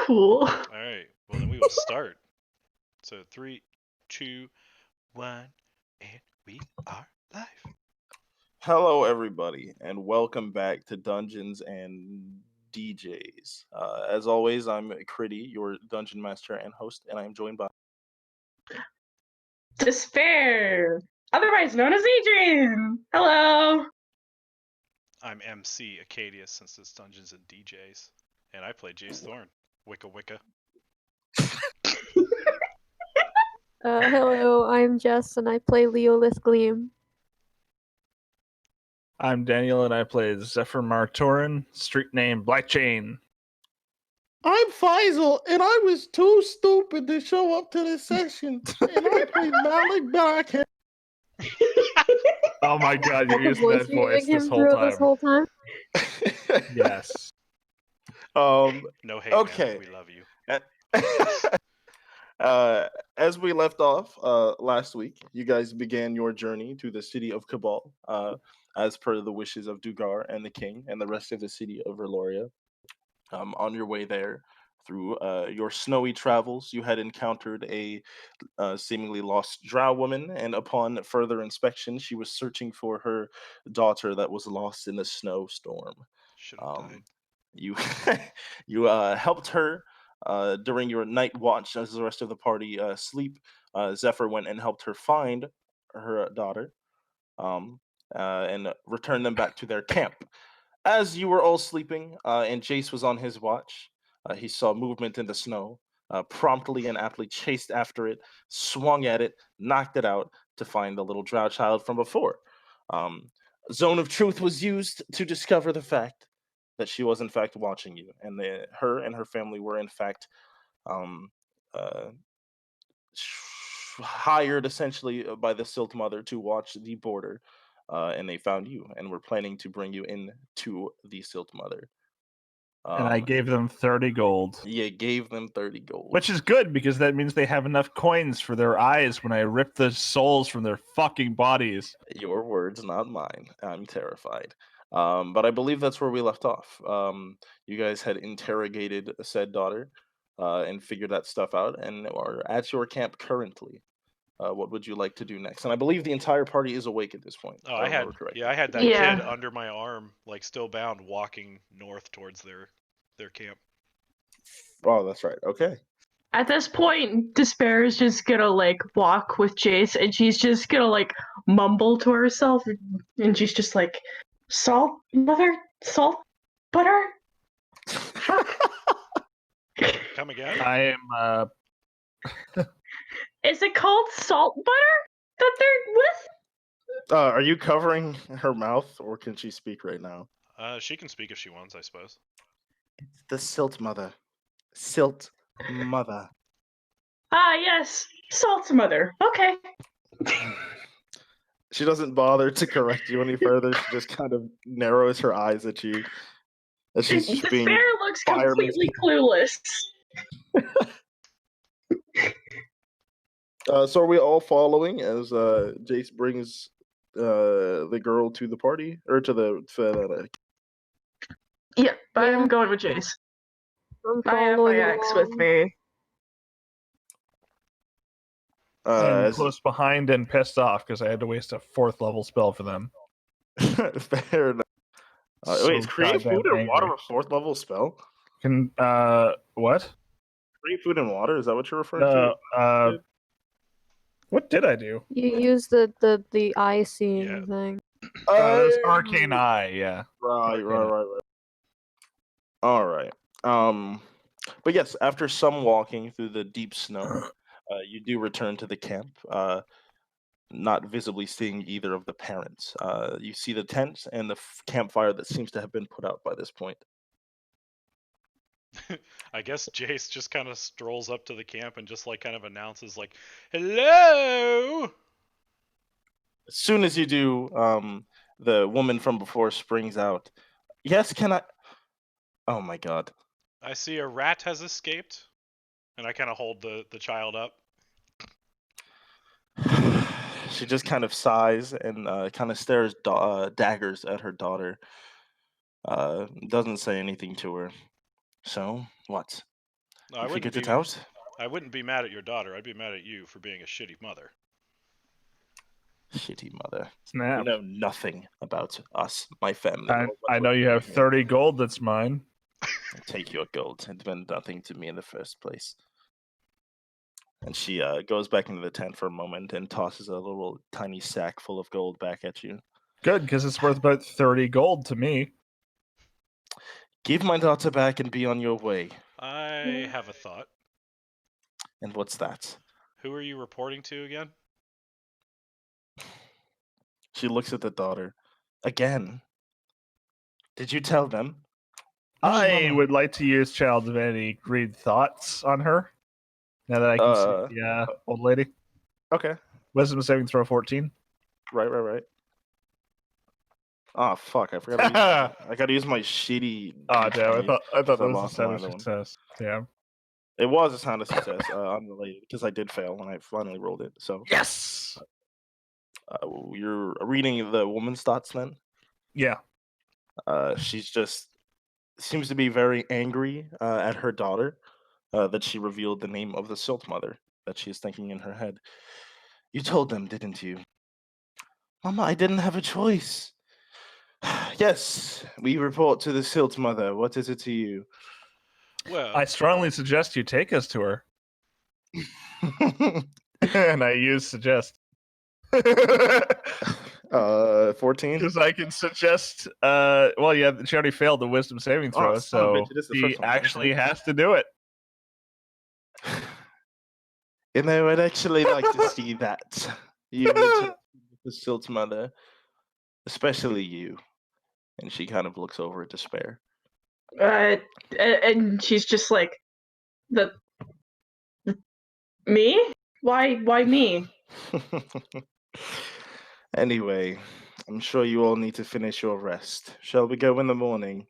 cool. All right. Well, then we will start. So 3, 2, 1, and we are live. Hello, everybody, and welcome back to Dungeons and DJs. As always, I'm Critty, your dungeon master and host, and I am joined by. Despair, otherwise known as Adrian. Hello. I'm MC Acadia since it's Dungeons and DJs, and I play Jace Thorn. Wicca Wicca. Hello, I'm Jess and I play Leolith Gleam. I'm Daniel and I play Zephyr Martorin, street name Blackchain. I'm Faisal, and I was too stupid to show up to this session, and I played Malik Blackhead. Oh my god, you're using that voice him this through whole this whole time? Yes. No hate, Okay. man. We love you. As we left off last week, you guys began your journey to the city of Cabal, as per the wishes of Dugar and the king and the rest of the city of Verloria. On your way there, through your snowy travels, you had encountered a seemingly lost drow woman, and upon further inspection, she was searching for her daughter that was lost in the snowstorm. Should have died. You you helped her during your night watch as the rest of the party sleep. Zephyr went and helped her find her daughter, and returned them back to their camp. As you were all sleeping, and Jace was on his watch, he saw movement in the snow. Promptly and aptly chased after it, swung at it, knocked it out to find the little drow child from before. Zone of Truth was used to discover the fact that she was in fact watching you, and her and her family were in fact um, uh, hired essentially by the Silt Mother to watch the border, and they found you and were planning to bring you in to the Silt Mother. And I gave them 30 gold. You gave them 30 gold. Which is good because that means they have enough coins for their eyes when I rip the souls from their fucking bodies. Your words, not mine. I'm terrified. But I believe that's where we left off. You guys had interrogated said daughter and figured that stuff out and are at your camp currently. What would you like to do next? And I believe the entire party is awake at this point. Oh, if I had remember correctly. I had that Yeah. kid under my arm, like still bound, walking north towards their camp. Oh, that's right. Okay. At this point, Despair is just gonna walk with Jace, and she's just gonna mumble to herself, and she's just like, "Salt, mother, salt, butter." Come again? I am Is it called salt butter that they're with? Are you covering her mouth, or can she speak right now? She can speak if she wants, I suppose. The Silt Mother. Silt Mother. Ah, yes, salt mother. Okay. She doesn't bother to correct you any further. She just kind of narrows her eyes at you. As she's just being Despair looks fireman. completely clueless. So are we all following as Jace brings the girl to the party or to the Yeah, but Yeah. I'm going with Jace. I'm I have my following ex with along. me. I'm as close behind and pissed off because I had to waste a 4th level spell for them. fair enough. So Wait, is create goddamn food and angry. water a 4th level spell? Can what? Create food and water? Is that what you're referring to? What did I do? You use the eye seeing Yeah. thing. That's Arcane Eye, yeah. Right. All right. But yes, after some walking through the deep snow, you do return to the camp, not visibly seeing either of the parents. You see the tent and the campfire that seems to have been put out by this point. I guess Jace just kind of strolls up to the camp and just kind of announces "Hello." As soon as you do, the woman from before springs out. Yes, can I? Oh my god. I see a rat has escaped, and I kind of hold the child up. She just kind of sighs and kind of stares daggers at her daughter. Doesn't say anything to her. So, what? No, I You wouldn't figured be. it out? I wouldn't be mad at your daughter. I'd be mad at you for being a shitty mother. Shitty mother. You Snap. know nothing about us, my family. I, or what I know we're you have doing here. 30 gold that's mine. Take your gold. It meant nothing to me in the first place. And she goes back into the tent for a moment and tosses a little tiny sack full of gold back at you. Good, because it's worth about 30 gold to me. Give my daughter back and be on your way. I have a thought. And what's that? Who are you reporting to again? She looks at the daughter. Again. Did you tell them? I would like to use Child Divinity read thoughts on her. Now that I can see the old lady. Okay. Wisdom saving throw 14. Right. Oh fuck! I forgot. I gotta use my shitty. Oh damn! D20, I thought that I was a lost my sound of other one. success. Damn. It was a sound of success, unrelated, because I did fail when I finally rolled it. So Yes. you're reading the woman's thoughts then. Yeah. She's just seems to be very angry at her daughter that she revealed the name of the Silt Mother that she's thinking in her head. You told them, didn't you? Mama, I didn't have a choice. Yes, we report to the Silt Mother. What is it to you? Well, I strongly suggest you take us to her. And I use suggest. 14. Because I can suggest. Well, yeah, she already failed the wisdom saving Oh, throw, son of a so bitch, it is the she first one. actually has to do it. And I would actually like to see that. You return to the Silt Mother, especially you. And she kind of looks over at Despair. And she's just like, me? Why me? Anyway, I'm sure you all need to finish your rest. Shall we go in the morning?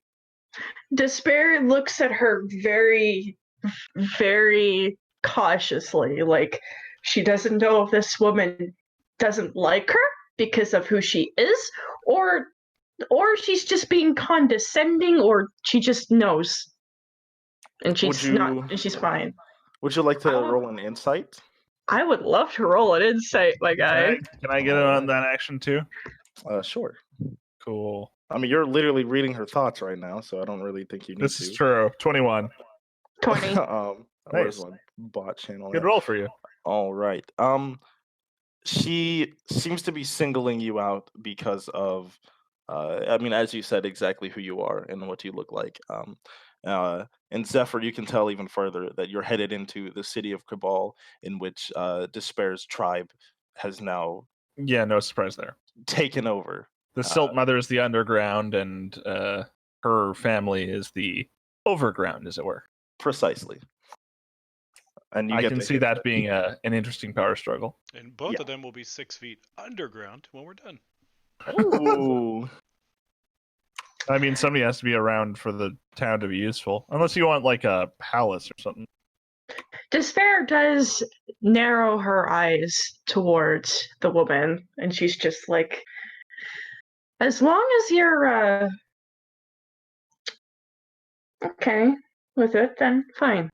Despair looks at her very, very cautiously, like she doesn't know if this woman doesn't like her because of who she is, or she's just being condescending, or she just knows, and she's fine. Would you like to Oh. roll an insight? I would love to roll an insight, my guy. Can I get in on that action too? Sure. Cool. I mean, you're literally reading her thoughts right now, so I don't really think you need This to. is true. 21. 20. Where's Nice. my bot channel? Good at? roll for you. All right. She seems to be singling you out because of, I mean, as you said, exactly who you are and what you look like. And Zephyr, you can tell even further that you're headed into the city of Cabal, in which Despair's tribe has now Yeah, no surprise there. taken over. The Silt Mother is the underground, and her family is the overground, as it were. Precisely. And you I get can to see hit that being an interesting power struggle. and both Yeah. of them will be 6 feet underground when we're done. Ooh. I mean, somebody has to be around for the town to be useful, unless you want like a palace or something. Despair does narrow her eyes towards the woman, and she's just like, as long as you're okay with it, then fine.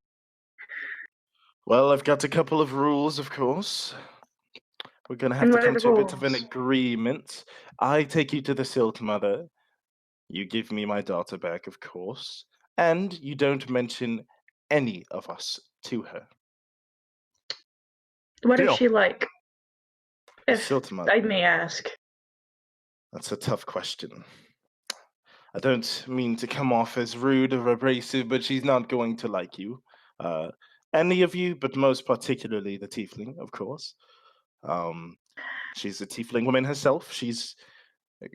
Well, I've got a couple of rules, of course. We're going to have And to what are come the to a bit of an rules? agreement. I take you to the Silt Mother. You give me my daughter back, of course. And you don't mention any of us to her. What Deal. is she like? If Silt Mother. I may ask. That's a tough question. I don't mean to come off as rude or abrasive, but she's not going to like you. Any of you, but most particularly the Tiefling, of course. She's a Tiefling woman herself. She's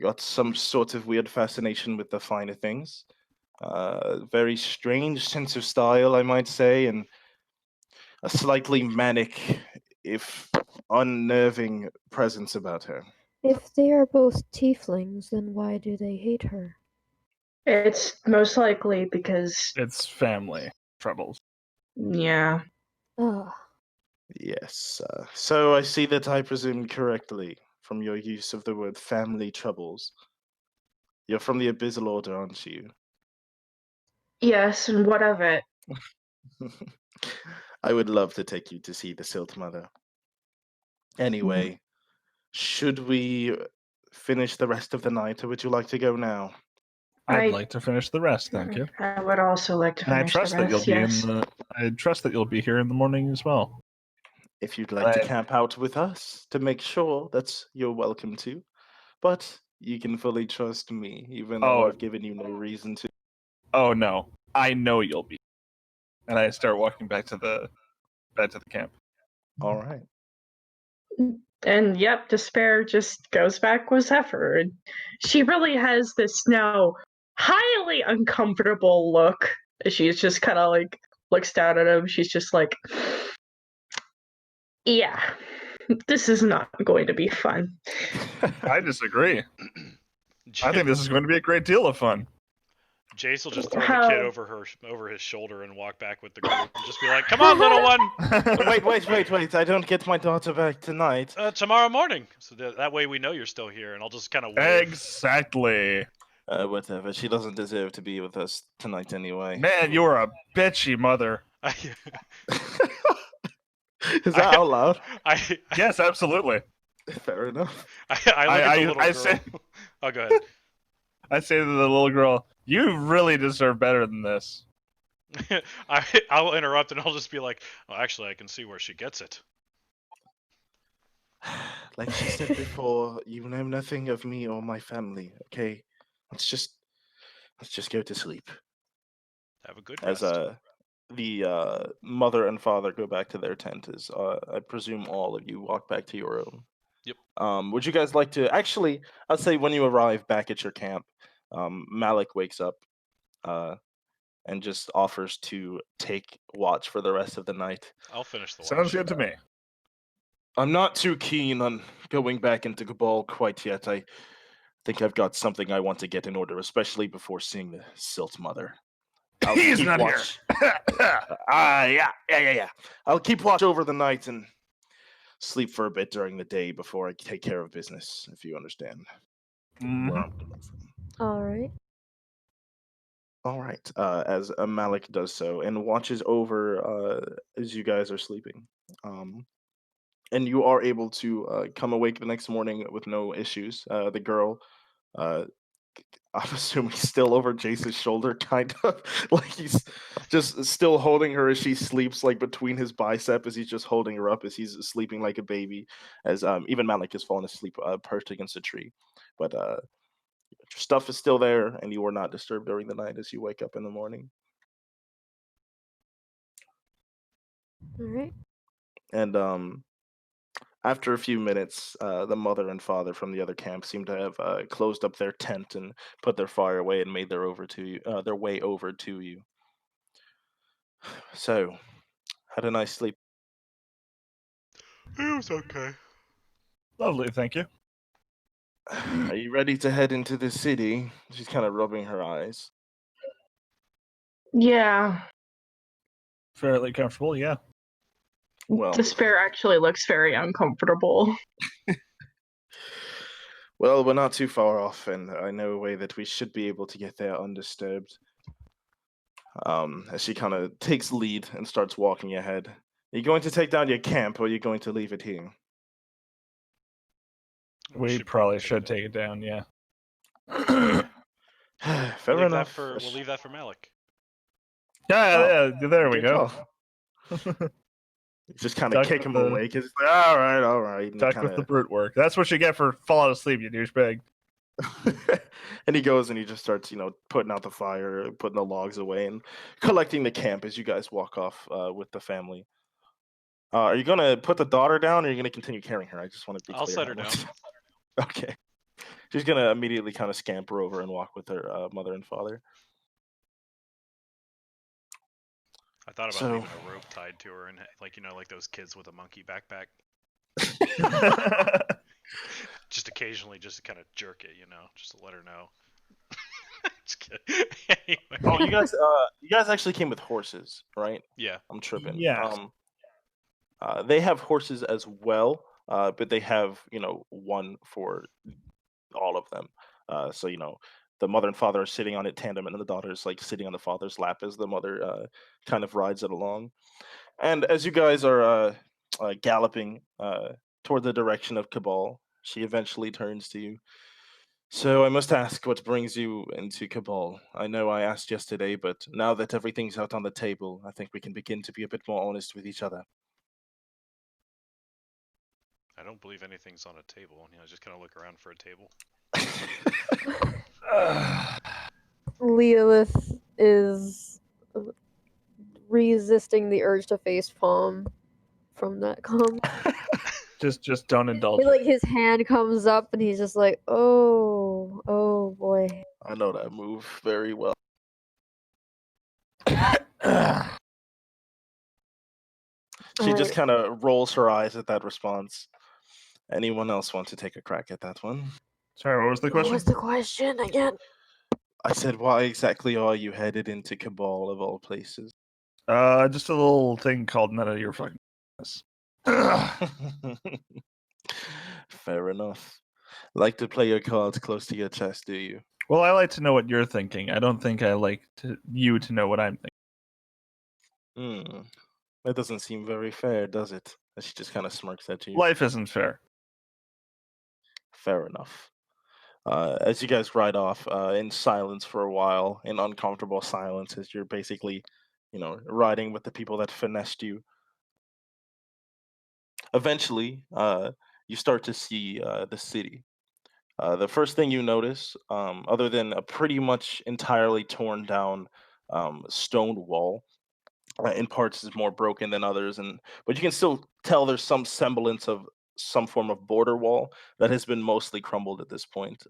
got some sort of weird fascination with the finer things. Very strange sense of style, I might say, and a slightly manic, if unnerving presence about her. If they are both tieflings, then why do they hate her? It's most likely because, It's family troubles. yeah. Ah, Yes. So I see that I presumed correctly from your use of the word family troubles. You're from the Abyssal Order, aren't you? Yes, and what of it? I would love to take you to see the Silt Mother. Anyway, should we finish the rest of the night, or would you like to go now? I'd like to finish the rest, thank you. I would also like to And I finish trust the that you'll rest, be yes. I trust that you'll be here in the morning as well. If you'd like to camp out with us to make sure, you're welcome to. But you can fully trust me, even though I've given you no reason to. Oh no, I know you'll be. And I start walking back to the camp. All right. And yep, Despair just goes back with Zephyr. And she really has this now highly uncomfortable look. She's just kind of like looks down at him. She's just like, yeah, this is not going to be fun. I disagree. I think this is going to be a great deal of fun. Jace will just throw the kid over his shoulder and walk back with the group and just be like, "Come on, little one." Wait! I don't get my daughter back tonight. Tomorrow morning. So that way we know you're still here, and I'll just kind of Exactly. Whatever. She doesn't deserve to be with us tonight anyway. Man, you're a bitchy mother. Is that out loud? Yes, absolutely. Fair enough. I look at the little girl. Oh, go ahead. I say to the little girl, "You really deserve better than this." I'll interrupt and I'll just be like, "Well, actually, I can see where she gets it." Like she said before, you know nothing of me or my family. Okay, let's just go to sleep. Have a good rest. As the mother and father go back to their tent, as I presume all of you walk back to your own. Yep. Would you guys like to actually? I'd say when you arrive back at your camp, Malik wakes up, and just offers to take watch for the rest of the night. I'll finish the watch. Sounds good to me. I'm not too keen on going back into Cabal quite yet. I think I've got something I want to get in order, especially before seeing the Silt Mother. He's not here. Yeah. I'll keep watch over the night and sleep for a bit during the day before I take care of business, if you understand. All right. All right. As Malik does so and watches over as you guys are sleeping. And you are able to come awake the next morning with no issues. The girl, I'm assuming, still over Jace's shoulder, kind of like he's just still holding her as she sleeps, like between his bicep, as he's just holding her up as he's sleeping like a baby. As even Malik has fallen asleep, perched against a tree, but your stuff is still there, and you are not disturbed during the night as you wake up in the morning. All right. And after a few minutes, the mother and father from the other camp seem to have closed up their tent and put their fire away and made their way over to you. So, had a nice sleep. It was okay. Lovely, thank you. Are you ready to head into the city? She's kind of rubbing her eyes. Yeah. Fairly comfortable, yeah. Well, Despair actually looks very uncomfortable. well, we're not too far off, and I know a way that we should be able to get there undisturbed. As she kind of takes lead and starts walking ahead. Are you going to take down your camp, or are you going to leave it here? We probably should take it down, yeah. Fair enough. We'll leave that for Malik. Yeah, there we Good go. call. Just kind of kick him the- awake. It's like, all right. And, Duck with the brute work. That's what you get for falling asleep, you douchebag. and he goes and he just starts, putting out the fire, putting the logs away, and collecting the camp as you guys walk off with the family. Are you gonna put the daughter down, or are you gonna continue carrying her? I just want to be clear. I'll set her on down. this. Okay. She's gonna immediately kind of scamper over and walk with her mother and father. I thought about So- leaving a rope tied to her and like those kids with a monkey backpack. Just occasionally, just to kind of jerk it, just to let her know. Just kidding. Anyway. Oh, you guys actually came with horses, right? Yeah. I'm tripping. Yeah. They have horses as well, but they have one for all of them. So the mother and father are sitting on it tandem, and then the daughter is like sitting on the father's lap as the mother kind of rides it along. And as you guys are galloping toward the direction of Cabal, she eventually turns to you. So I must ask what brings you into Cabal. I know I asked yesterday, but now that everything's out on the table, I think we can begin to be a bit more honest with each other. I don't believe anything's on a table. I just kind of look around for a table. Leolith is resisting the urge to facepalm from that comment. Just don't indulge. Like his hand comes up and he's just like, oh boy. I know that move very well. She just kind of rolls her eyes at that response. Anyone else want to take a crack at that one? Sorry, what was the What question? was the question again? I said, why exactly are you headed into Cabal of all places? Just a little thing called none of your fucking business. Fair enough. Like to play your cards close to your chest, do you? Well, I like to know what you're thinking. I don't think I like you to know what I'm thinking. That doesn't seem very fair, does it? And she just kind of smirks at you. Life isn't fair. Fair enough. As you guys ride off in silence for a while, in uncomfortable silence, as you're basically, riding with the people that finessed you. Eventually, you start to see the city. The first thing you notice, other than a pretty much entirely torn down stone wall, in parts is more broken than others, but you can still tell there's some semblance of some form of border wall that has been mostly crumbled at this point.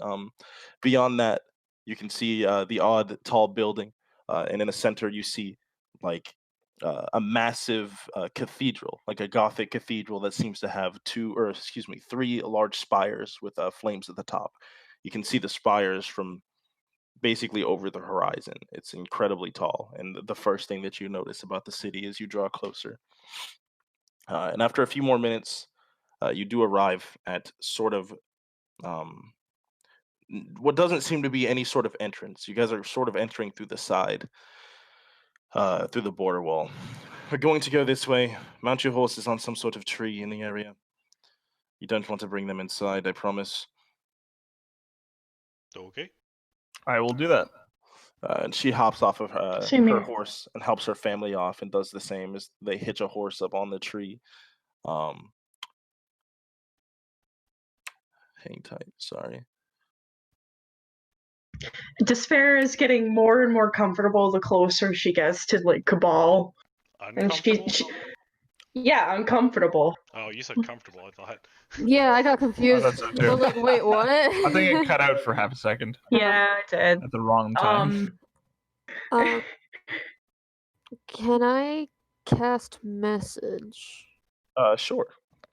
Beyond that, you can see the odd tall building, and in the center you see like a massive cathedral, like a Gothic cathedral that seems to have three large spires with flames at the top. You can see the spires from basically over the horizon. It's incredibly tall, and the first thing that you notice about the city as you draw closer. And after a few more minutes, you do arrive at sort of what doesn't seem to be any sort of entrance. You guys are sort of entering through the side, through the border wall. We're going to go this way. Mount your horses on some sort of tree in the area. You don't want to bring them inside, I promise. Okay. I will do that. And she hops off of Same her here. horse and helps her family off and does the same as they hitch a horse up on the tree. Hang tight, sorry. Despair is getting more and more comfortable the closer she gets to like Cabal. And Uncomfortable? yeah, uncomfortable. Oh, you said comfortable, I thought. Yeah, I got confused. that's it too. I'm like, wait, what? I think it cut out for half a second Yeah, I did. at the wrong time. Can I cast message? Sure.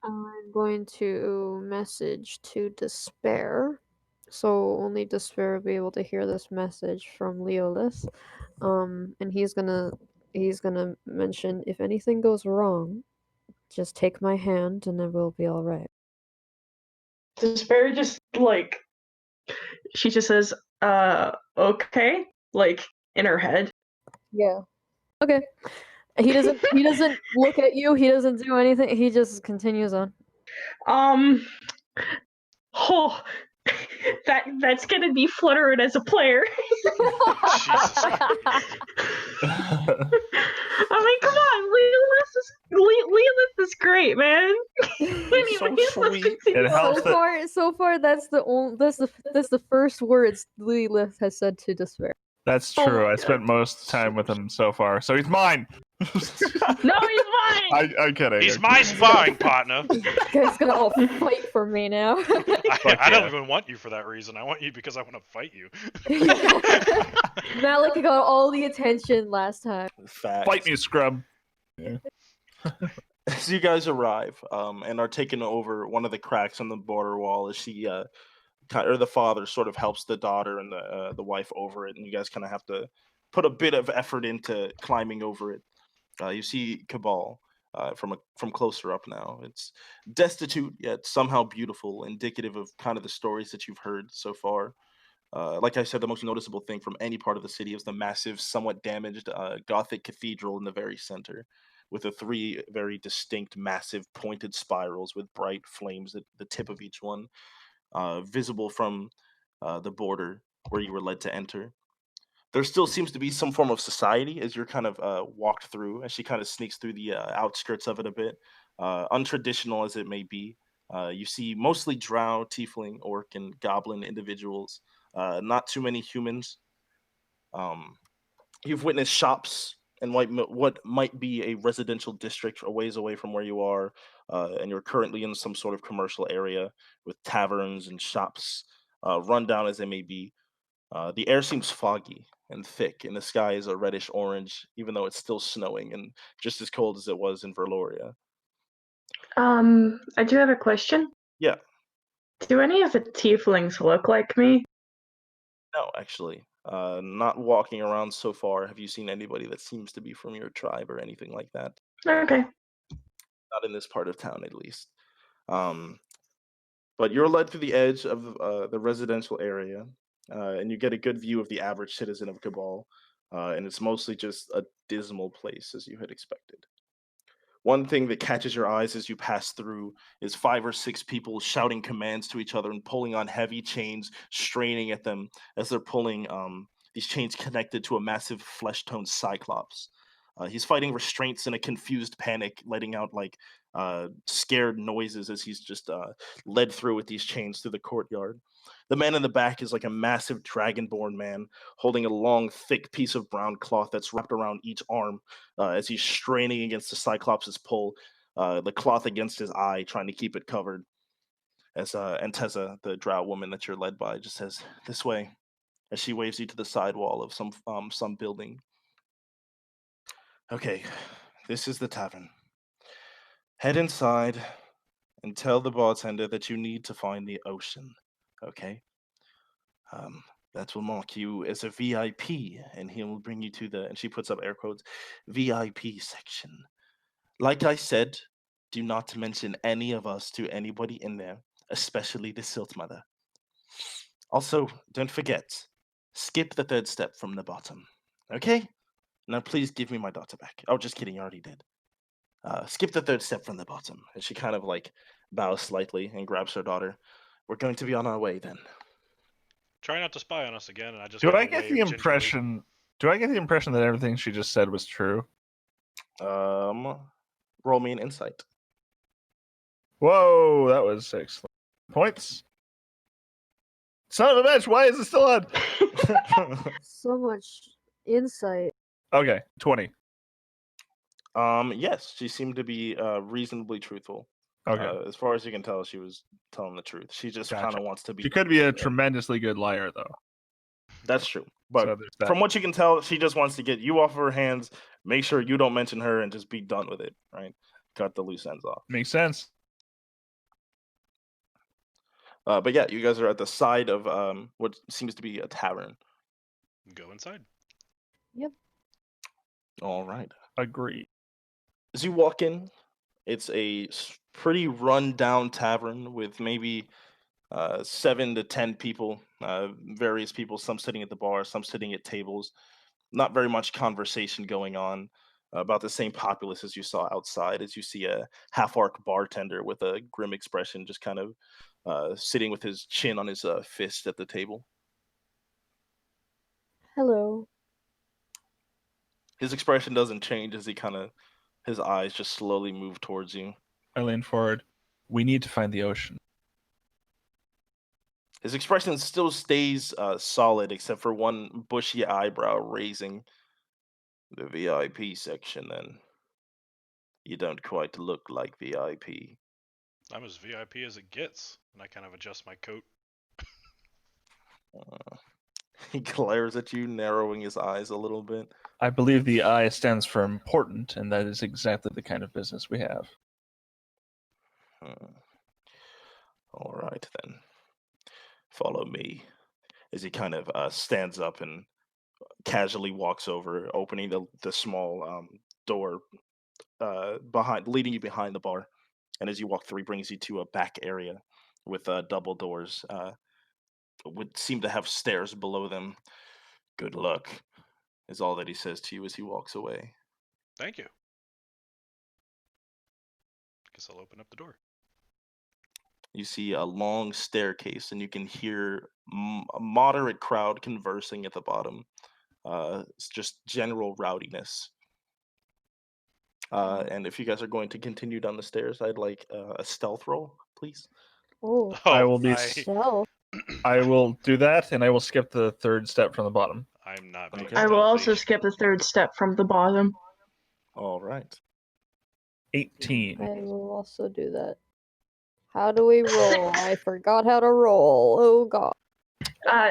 I'm going to message to Despair, so only Despair will be able to hear this message from Leolith. And he's gonna mention, if anything goes wrong, just take my hand and it will be all right. Despair just like she just says, okay, like in her head. Yeah. Okay. He doesn't look at you, he doesn't do anything, he just continues on. Oh, that's gonna be fluttering as a player. I mean, come on, Leolith is great, man. So sweet. It helps So far, that's the first words Leolith has said to Despair. That's Oh true. my I spent most time with him so far, so he's mine. No, he's mine. I'm kidding. He's my sparring partner. You guys gonna all fight for me now. I don't even want you for that reason. I want you because I want to fight you. Malik got all the attention last time. Facts. Fight me, scrub. As you guys arrive and are taking over one of the cracks on the border wall, as she or the father sort of helps the daughter and the wife over it, and you guys kind of have to put a bit of effort into climbing over it. You see Cabal from closer up now. It's destitute yet somehow beautiful, indicative of kind of the stories that you've heard so far. Like I said, the most noticeable thing from any part of the city is the massive, somewhat damaged Gothic cathedral in the very center. with the 3 very distinct, massive, pointed spirals with bright flames at the tip of each one, visible from the border where you were led to enter. There still seems to be some form of society as you're kind of walked through, as she kind of sneaks through the outskirts of it a bit, untraditional as it may be. You see mostly drow, tiefling, orc, and goblin individuals. Not too many humans. Um, you've witnessed shops in what might be a residential district a ways away from where you are, and you're currently in some sort of commercial area with taverns and shops, run down as they may be. The air seems foggy and thick, and the sky is a reddish orange, even though it's still snowing and just as cold as it was in Verloria. I do have a question. Yeah, Do any of the tieflings look like me? no, actually. Not walking around so far. Have you seen anybody that seems to be from your tribe or anything like that? Okay. Not in this part of town, at least. Um, but you're led to the edge of the residential area, and you get a good view of the average citizen of Cabal, and it's mostly just a dismal place, as you had expected. One thing that catches your eyes as you pass through is 5 or 6 people shouting commands to each other and pulling on heavy chains, straining at them as they're pulling these chains connected to a massive flesh-toned cyclops. He's fighting restraints in a confused panic, letting out like scared noises as he's just led through with these chains through the courtyard. The man in the back is like a massive dragonborn man holding a long, thick piece of brown cloth that's wrapped around each arm as he's straining against the Cyclops' pull, the cloth against his eye, trying to keep it covered. As Antessa, the drow woman that you're led by, just says, "This way," as she waves you to the side wall of some building. Okay, this is the tavern. Head inside and tell the bartender that you need to find the ocean. Okay. Um, that will mark you as a VIP, and he will bring you to the, and she puts up air quotes, VIP section. Like I said, do not mention any of us to anybody in there, especially the Silt Mother. Also, don't forget, skip the 3rd step from the bottom. Okay? Now please give me my daughter back. Oh, just kidding, you already did. Skip the 3rd step from the bottom. And she kind of like bows slightly and grabs her daughter. We're going to be on our way then. Try not to spy on us again, and I just Do kinda I get wave the gingerly. impression? Do I get the impression that everything she just said was true? Roll me an insight. Whoa, that was 6 points. Son of a bitch, why is it still on? So much insight. Okay, 20. Yes, she seemed to be reasonably truthful. Okay, As far as you can tell, she was telling the truth. She just kind Gotcha. of wants to be. she could be a Yeah, tremendously good liar, though. that's true. But So there's that. from what you can tell, she just wants to get you off of her hands. Make sure you don't mention her and just be done with it. Right? Cut the loose ends off. Makes sense. But yeah, you guys are at the side of what seems to be a tavern. Go inside. All right. Agreed. As you walk in, it's a pretty run-down tavern with maybe 7 to 10 people, various people, some sitting at the bar, some sitting at tables. Not very much conversation going on. About the same populace as you saw outside, as you see a half-orc bartender with a grim expression, just kind of sitting with his chin on his fist at the table. Hello. His expression doesn't change as his eyes just slowly move towards you. I lean forward. We need to find the ocean. His expression still stays solid, except for one bushy eyebrow raising. The VIP section, then. You don't quite look like VIP. I'm as VIP as it gets, and I kind of adjust my coat. He glares at you, narrowing his eyes a little bit. I believe the I stands for important, and that is exactly the kind of business we have. All right, then. Follow me. As he kind of stands up and casually walks over, opening the small door leading you behind the bar. And as you walk through, he brings you to a back area with double doors. Would seem to have stairs below them. Good luck, is all that he says to you as he walks away. Thank you. guess I'll open up the door. You see a long staircase, and you can hear a moderate crowd conversing at the bottom. It's just general rowdiness. And if you guys are going to continue down the stairs, I'd like a stealth roll, please. Oh, I will be. stealth. I will do that, and I will skip the third step from the bottom. I'm not being Okay. I will also stealthy. skip the third step from the bottom. All right. 18. I will also do that. How do we roll? I forgot how to roll. Oh god.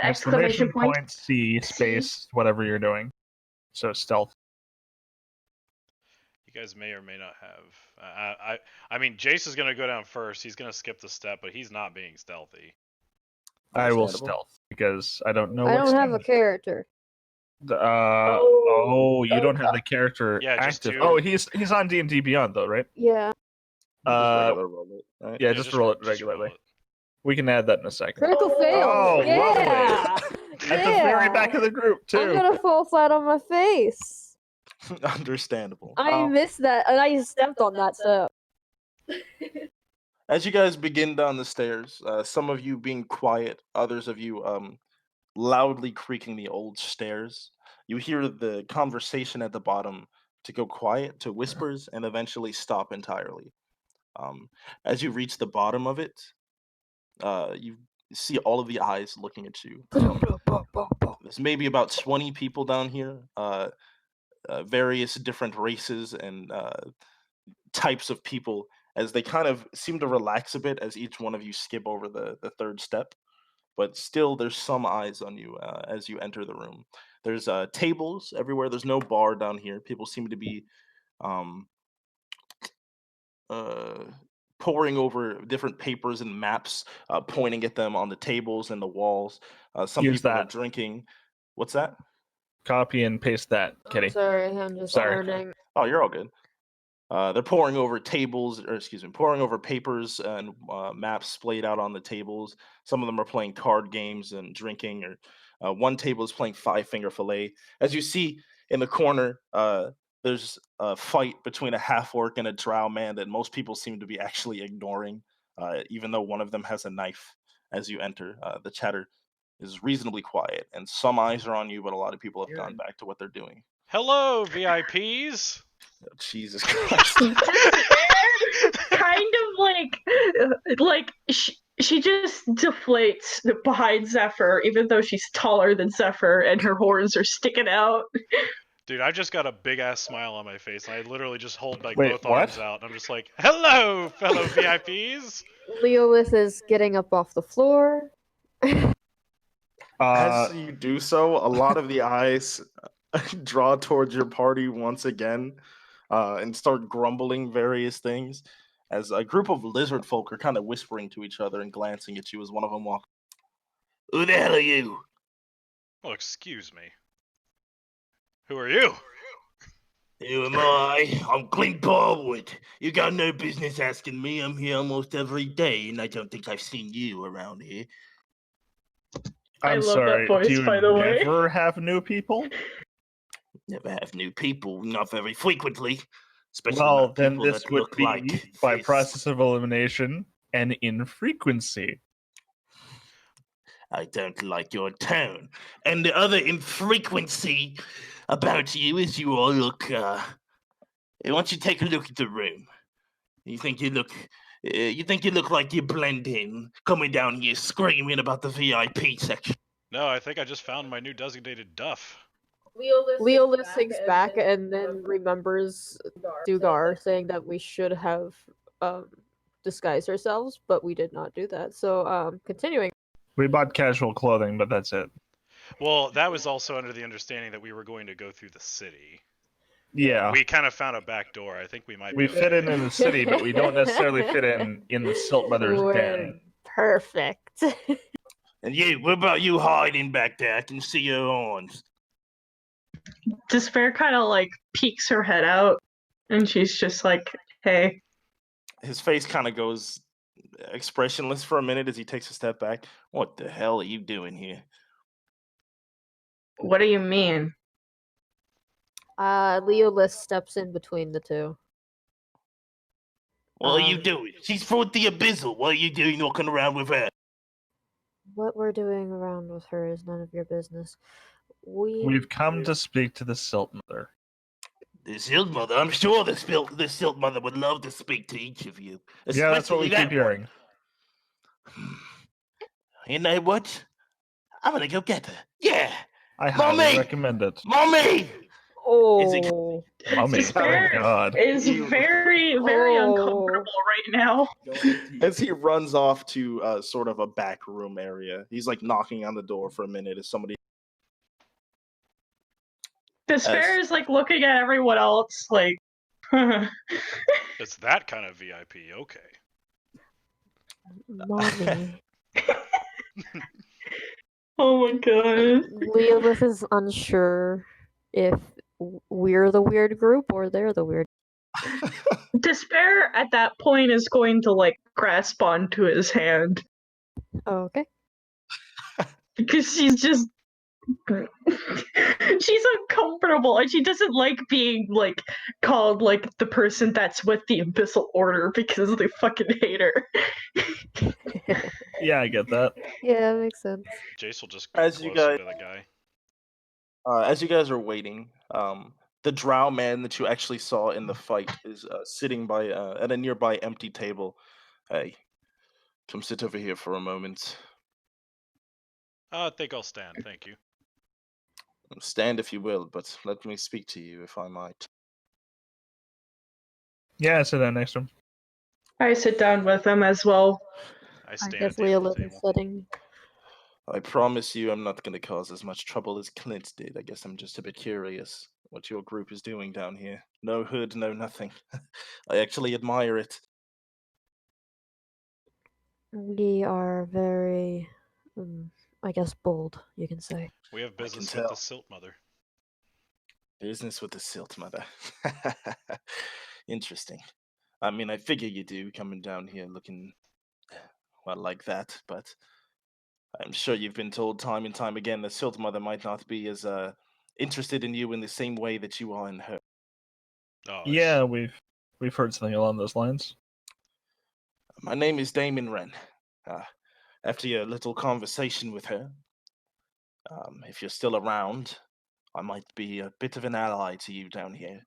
Exclamation point. C space whatever you're doing. So stealth. You guys may or may not have. I mean, Jace is gonna go down first. He's gonna skip the step, but he's not being stealthy. I will Understandable. stealth because I don't know. I what don't have a stealth- character. You don't have the character Yeah, just active. two. Oh, he's on D&D Beyond though, right? Yeah. Just regular roll it, right? Yeah, just roll it just roll regularly. it. We can add that in a second. Critical fail. Oh, yeah. At the very back of the group I'm too. gonna fall flat on my face. Understandable. I missed that, and I stepped on that step. As you guys begin down the stairs, some of you being quiet, others of you loudly creaking the old stairs. You hear the conversation at the bottom to go quiet to whispers and eventually stop entirely. As you reach the bottom of it, you see all of the eyes looking at you. There's maybe about 20 people down here, various different races and types of people, as they kind of seem to relax a bit as each one of you skip over the third step. But still, there's some eyes on you as you enter the room. There's tables everywhere. There's no bar down here. People seem to be poring over different papers and maps, pointing at them on the tables and the walls. Some Use people are that. drinking. What's that? Copy and paste that, Kitty. Sorry, I'm just Sorry. learning. Oh, you're all good. They're pouring over pouring over papers and maps splayed out on the tables. Some of them are playing card games and drinking, or one table is playing Five Finger Fillet. As you see in the corner, there's a fight between a half orc and a drow man that most people seem to be actually ignoring, even though one of them has a knife. As you enter, the chatter is reasonably quiet, and some eyes are on you, but a lot of people have gone back to what they're doing. Hello, VIPs. Oh, Jesus Christ. Kind of like she just deflates behind Zephyr, even though she's taller than Zephyr and her horns are sticking out. Dude, I just got a big ass smile on my face, and I literally just hold like Wait, both what? arms out, and I'm just like, "Hello, fellow VIPs." Leolith is getting up off the floor. As you do so, a lot of the eyes draw towards your party once again and start grumbling various things as a group of lizard folk are kind of whispering to each other and glancing at you as one of them walks. Who the hell are you? Well, excuse me. Who are you? Who am I? I'm Clint Barwood. You got no business asking me. I'm here almost every day, and I don't think I've seen you around here. I I'm love that sorry. voice, Do you by the way. never have new people? Never have new people, not very frequently. Especially Well, not then people this that would look be, like by this. process of elimination, an infrequency. I don't like your tone. And the other infrequency about you is you all look, why don't you take a look at the room? You think you look like you blend in, coming down here screaming about the VIP section. No, I think I just found my new designated Duff. Leolith thinks back and then remembers Dugar saying that we should have disguised ourselves, but we did not do that. So, continuing. We bought casual clothing, but that's it. Well, that was also under the understanding that we were going to go through the city. Yeah. We kind of found a back door. I think we might. We be fit okay. in the city, but we don't necessarily fit in the Silt Brothers We're den. perfect. And you, what about you hiding back there? I can see your horns. Despair kind of like peeks her head out, and she's just like, "Hey." His face kind of goes expressionless for a minute as he takes a step back. What the hell are you doing here? What do you mean? Leolith steps in between the two. What are you Um, doing? She's for the abyssal. What are you doing knocking around with her? What we're doing around with her is none of your business. We've come to speak to the Silt Mother. The Silt Mother? I'm sure the Silt Mother would love to speak to each of you. Yeah, that's what we Especially keep that one. hearing. You know what? I'm gonna go get her. Yeah! I highly Mommy! recommend it. Mommy! Oh, Mummy, Despair oh God. is very, very Oh. uncomfortable right now. As he runs off to sort of a back room area, he's like knocking on the door for a minute as somebody. Despair is like looking at everyone else like, It's that kind of VIP. Okay. mommy. oh my god. Leolith is unsure if we're the weird group or they're the weird. Despair at that point is going to like grasp onto his hand Okay. because she's just she's uncomfortable and she doesn't like being like called like the person that's with the Abyssal Order because they fucking hate her. Yeah, I get that. Yeah, that makes sense. Jace will just go As you closer guys- to the guy. As you guys are waiting, the drow man that you actually saw in the fight is sitting by at a nearby empty table. Hey, come sit over here for a moment. I think I'll stand. Thank you. Stand if you will, but let me speak to you if I might. Yeah, I sit down next to him. I sit down with him as well. I I stand guess at the end of Leolith the is table. sitting. I promise you I'm not going to cause as much trouble as Clint did. I guess I'm just a bit curious what your group is doing down here. No hood, no nothing. I actually admire it. We are very, I guess, bold, you can say. We have business can with the tell. Silt Mother. Business with the Silt Mother. Interesting. I mean, I figure you do, coming down here looking, well, like that, but I'm sure you've been told time and time again the Silt Mother might not be as interested in you in the same way that you are in her. Oh, Yeah, we've heard something along those lines. My name is Damon Wren. After your little conversation with her, if you're still around, I might be a bit of an ally to you down here.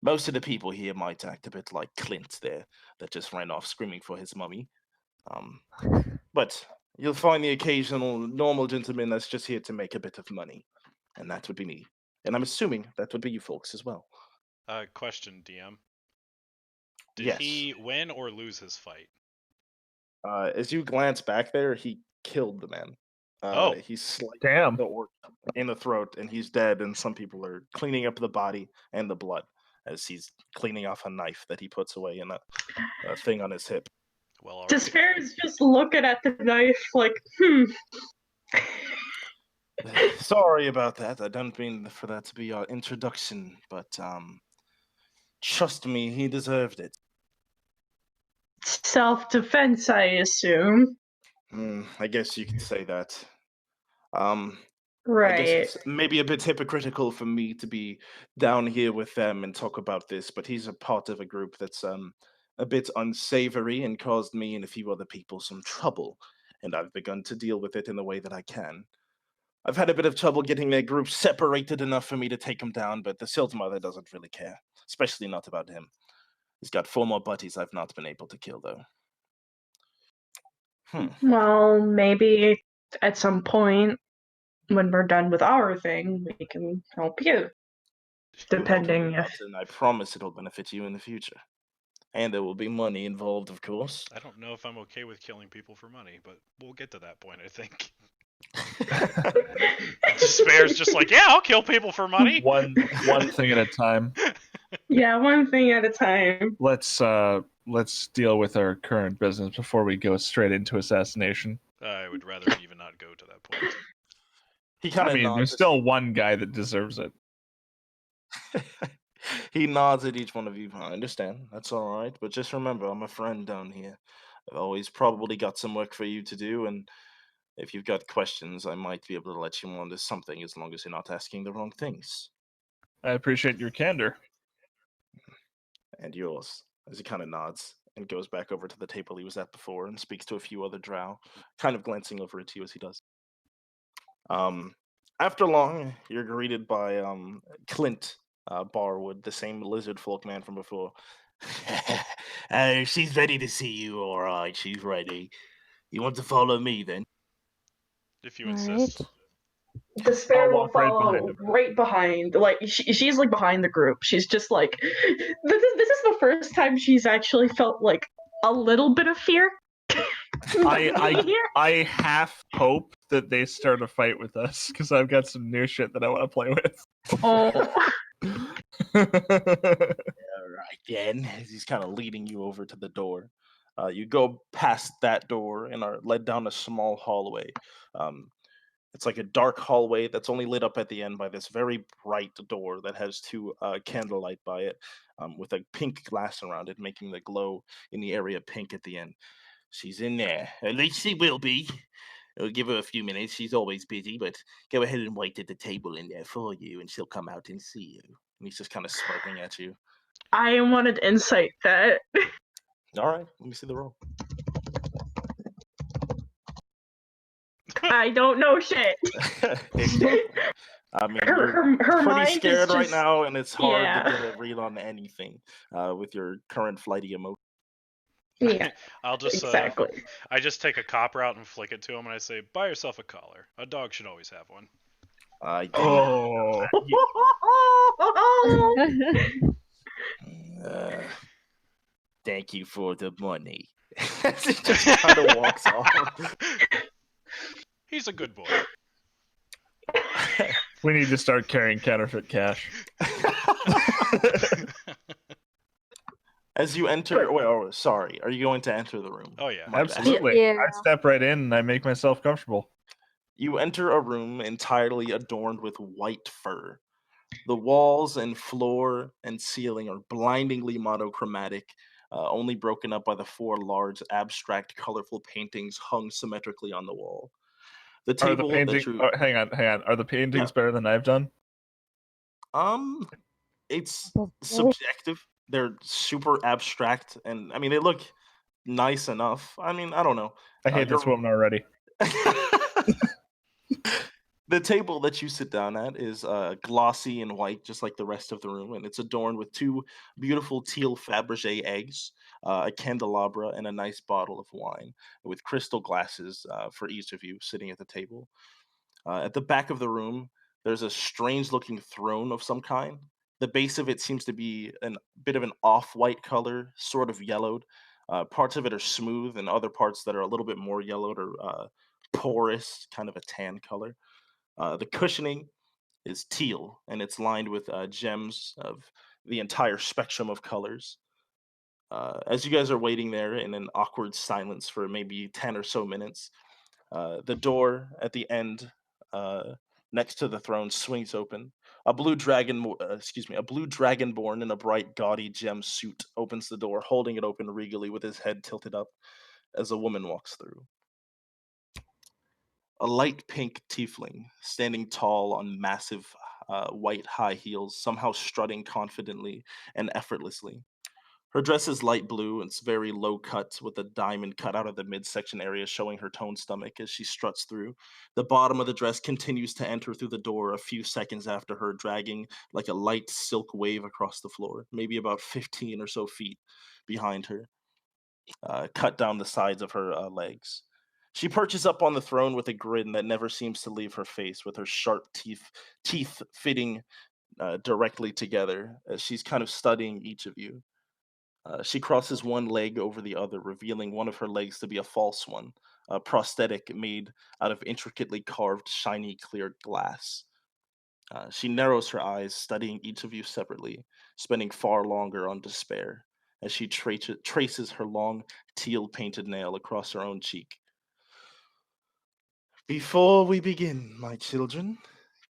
Most of the people here might act a bit like Clint there, that just ran off screaming for his mummy. But you'll find the occasional normal gentleman that's just here to make a bit of money. And that would be me. And I'm assuming that would be you folks as well. question, DM. Did Yes. he win or lose his fight? As you glance back there, he killed the man. Oh. He sliced Damn. the orc in the throat, and he's dead. And some people are cleaning up the body and the blood as he's cleaning off a knife that he puts away in a thing on his hip. Well, alright. Despair is just looking at the knife like, Sorry about that. I don't mean for that to be our introduction, but trust me, he deserved it. self-defense, I assume. I guess you could say that. I Right. guess it's maybe a bit hypocritical for me to be down here with them and talk about this, but he's a part of a group that's a bit unsavory and caused me and a few other people some trouble, and I've begun to deal with it in the way that I can. I've had a bit of trouble getting their group separated enough for me to take him down, but the Silt Mother doesn't really care, especially not about him. He's got 4 more buddies I've not been able to kill, though. Well, maybe at some point when we're done with our thing, we can help you. Depending if... And I promise it'll benefit you in the future. And there will be money involved, of course. I don't know if I'm okay with killing people for money, but we'll get to that point, I think. Despair's just like, yeah, I'll kill people for money. One thing at a time. Yeah, one thing at a time. Let's deal with our current business before we go straight into assassination. I would rather even not go to that point. He kind I of mean, nods. there's still one guy that deserves it. He nods at each one of you. I understand. That's all right. But just remember, I'm a friend down here. I've always probably got some work for you to do, and if you've got questions, I might be able to let you on to something as long as you're not asking the wrong things. I appreciate your candor. And yours. as he kind of nods and goes back over to the table he was at before and speaks to a few other drow, kind of glancing over at you as he does. After long, you're greeted by Clint Barwood, the same lizard folk man from before. She's ready to see you, all right. She's ready. You want to follow me then? If you All insist. right. Despair I'll will walk right behind follow him. right behind. Like she's like behind the group. She's just like this is the first time she's actually felt like a little bit of fear. I half hope that they start a fight with us because I've got some new shit that I want to play with. Oh. All right, then. He's kind of leading you over to the door. You go past that door and are led down a small hallway. It's like a dark hallway that's only lit up at the end by this very bright door that has two candlelight by it, with a pink glass around it, making the glow in the area pink at the end. She's in there. At least she will be. I'll give her a few minutes. She's always busy, but go ahead and wait at the table in there for you, and she'll come out and see you. And he's just kind of smirking at you. I wanted to insight that. All right, let me see the roll. I don't know shit. I mean, Her you're her pretty mind scared is right just, now, and it's hard yeah. to get a read on anything with your current flighty emotion. Yeah, I'll just exactly. I just take a copper out and flick it to him, and I say, "Buy yourself a collar. A dog should always have one." Oh, Thank you for the money. He just kind of walks off. He's a good boy. we need to start carrying counterfeit cash. As you enter, sorry, are you going to enter the room? Oh yeah. My bad. Absolutely. Yeah. I step right in and I make myself comfortable. You enter a room entirely adorned with white fur. The walls and floor and ceiling are blindingly monochromatic, only broken up by the four large, abstract, colorful paintings hung symmetrically on the wall. The Are table the paintings? that you, Hang on. Are the paintings better than I've done? it's subjective. They're super abstract, and I mean they look nice enough. I mean, I don't know. I hate this woman already. The table that you sit down at is glossy and white, just like the rest of the room, and it's adorned with two beautiful teal Fabergé eggs, a candelabra, and a nice bottle of wine, with crystal glasses for each of you sitting at the table. At the back of the room, there's a strange-looking throne of some kind. The base of it seems to be a bit of an off-white color, sort of yellowed. Parts of it are smooth, and other parts that are a little bit more yellowed are porous, kind of a tan color. The cushioning is teal, and it's lined with gems of the entire spectrum of colors. As you guys are waiting there in an awkward silence for maybe 10 or so minutes, the door at the end next to the throne swings open. A blue dragonborn in a bright, gaudy gem suit opens the door, holding it open regally with his head tilted up as a woman walks through. A light pink tiefling, standing tall on massive white high heels, somehow strutting confidently and effortlessly. Her dress is light blue and it's very low cut with a diamond cut out of the midsection area showing her toned stomach as she struts through. The bottom of the dress continues to enter through the door a few seconds after her, dragging like a light silk wave across the floor, maybe about 15 or so feet behind her, cut down the sides of her legs. She perches up on the throne with a grin that never seems to leave her face, with her sharp teeth fitting directly together as she's kind of studying each of you. She crosses one leg over the other, revealing one of her legs to be a false one, a prosthetic made out of intricately carved, shiny, clear glass. She narrows her eyes, studying each of you separately, spending far longer on despair as she traces her long, teal painted nail across her own cheek. Before we begin, my children,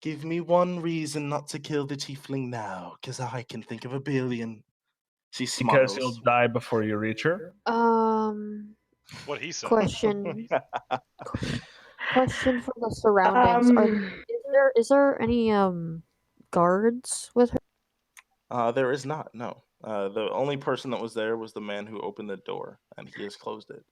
give me one reason not to kill the tiefling now, 'cause I can think of a billion. She Because you'll smiles. die before you reach her. What he said. Question. Question for the surroundings. Is there any guards with her? There is not, no. The only person that was there was the man who opened the door, and he has closed it.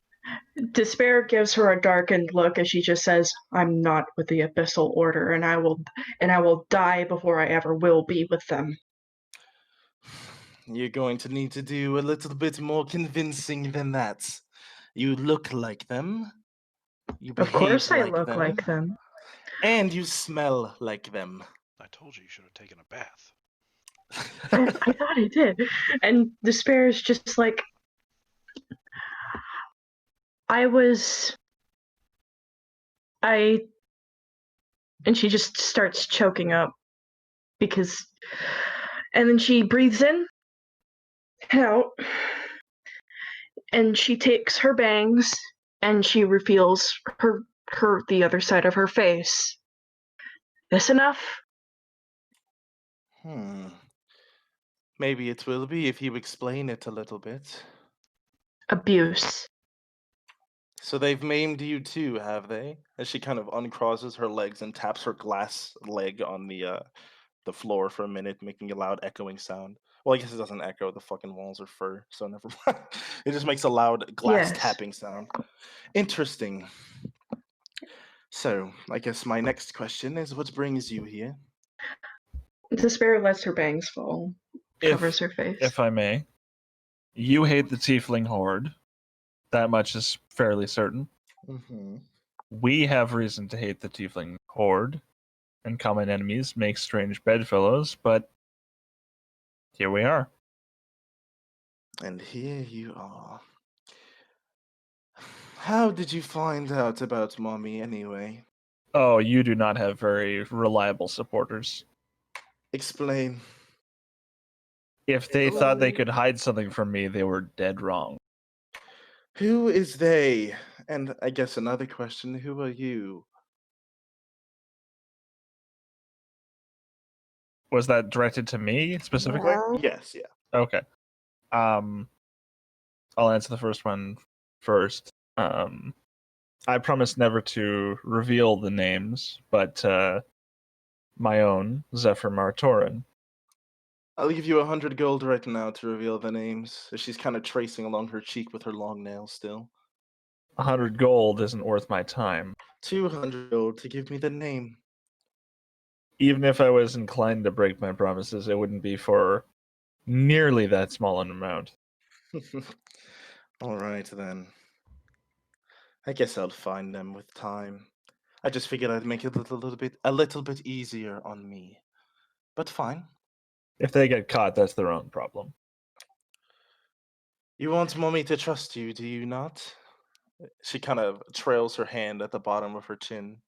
Despair gives her a darkened look as she just says, "I'm not with the Abyssal Order, and I will die before I ever will be with them." You're going to need to do a little bit more convincing than that. You look like them. You Of behave course I like look them. like them. And you smell like them. I told you should have taken a bath. I thought I did. And Despair is just like, and she just starts choking up and then she breathes in and out, and she takes her bangs and she reveals the other side of her face. This enough? Maybe it will be if you explain it a little bit. Abuse. So they've maimed you too, have they? As she kind of uncrosses her legs and taps her glass leg on the floor for a minute, making a loud echoing sound. Well, I guess it doesn't echo. The fucking walls are fur, so never mind. It just makes a loud glass Yes. tapping sound. Interesting. So, I guess my next question is, what brings you here? Despair lets her bangs fall, covers her face. If I may, you hate the Tiefling Horde. That much is fairly certain. Mm-hmm. We have reason to hate the Tiefling Horde, and common enemies make strange bedfellows, but here we are. And here you are. How did you find out about Mommy anyway? Oh, you do not have very reliable supporters. Explain. If they thought they could hide something from me, they were dead wrong. Who is they? And I guess another question, who are you? Was that directed to me specifically? Yeah. Yes, yeah. Okay. I'll answer the first one first. I promise never to reveal the names, but my own, Zephyr Martorin. I'll give you 100 gold right now to reveal the names. She's kind of tracing along her cheek with her long nails still. 100 gold isn't worth my time. 200 gold to give me the name. Even if I was inclined to break my promises, it wouldn't be for nearly that small an amount. All right, then. I guess I'll find them with time. I just figured I'd make it a little bit easier on me. But fine. If they get caught, that's their own problem. You want Mommy to trust you, do you not? She kind of trails her hand at the bottom of her chin.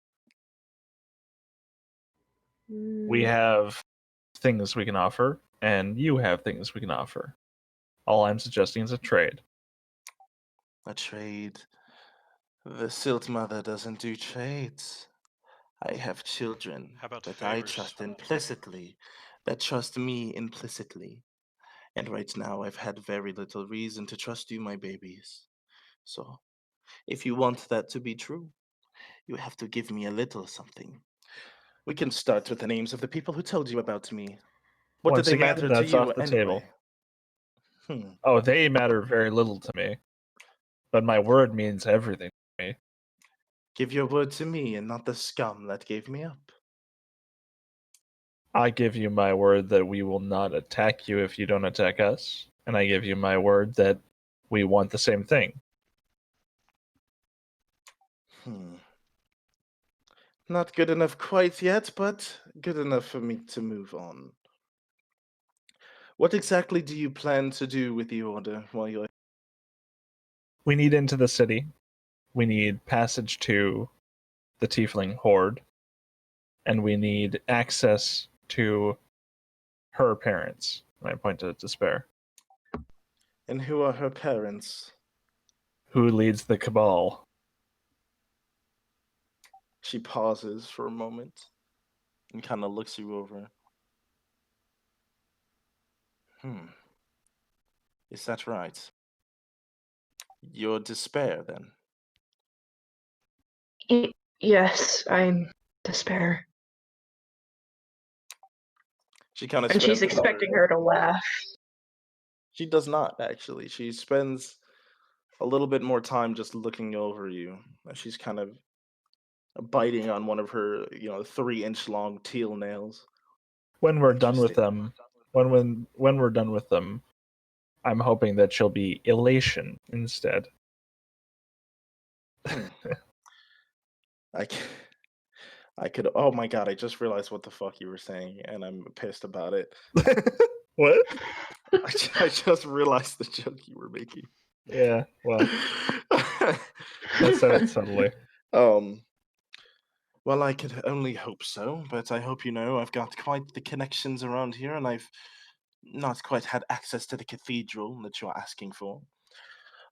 We have things we can offer, and you have things we can offer. All I'm suggesting is a trade. A trade? The Silt Mother doesn't do trades. I have children How about that I favors? trust implicitly, that trust me implicitly. And right now I've had very little reason to trust you, my babies. So, if you want that to be true, you have to give me a little something. We can start with the names of the people who told you about me. What Once did they again, matter that's to you off the anyway? table. Oh, they matter very little to me. But my word means everything to me. Give your word to me and not the scum that gave me up. I give you my word that we will not attack you if you don't attack us. And I give you my word that we want the same thing. Not good enough quite yet, but good enough for me to move on. What exactly do you plan to do with the Order while you're... We need into the city. We need passage to the Tiefling Horde. And we need access to her parents. And I point to Despair. And who are her parents? Who leads the Cabal? She pauses for a moment and kind of looks you over. Is that right? You're Despair, then? Yes, I'm Despair. She kind of and she's expecting her to laugh. She does not actually. She spends a little bit more time just looking over you. She's kind of biting on one of her, 3-inch long teal nails. When we're done with Interesting. them, when we're done with them, I'm hoping that she'll be elation instead. I c- I could. Oh my god! I just realized what the fuck you were saying, and I'm pissed about it. What? I just realized the joke you were making. Yeah, well, I said it subtly. Um. Well, I could only hope so, but I hope you know I've got quite the connections around here, and I've not quite had access to the cathedral that you're asking for.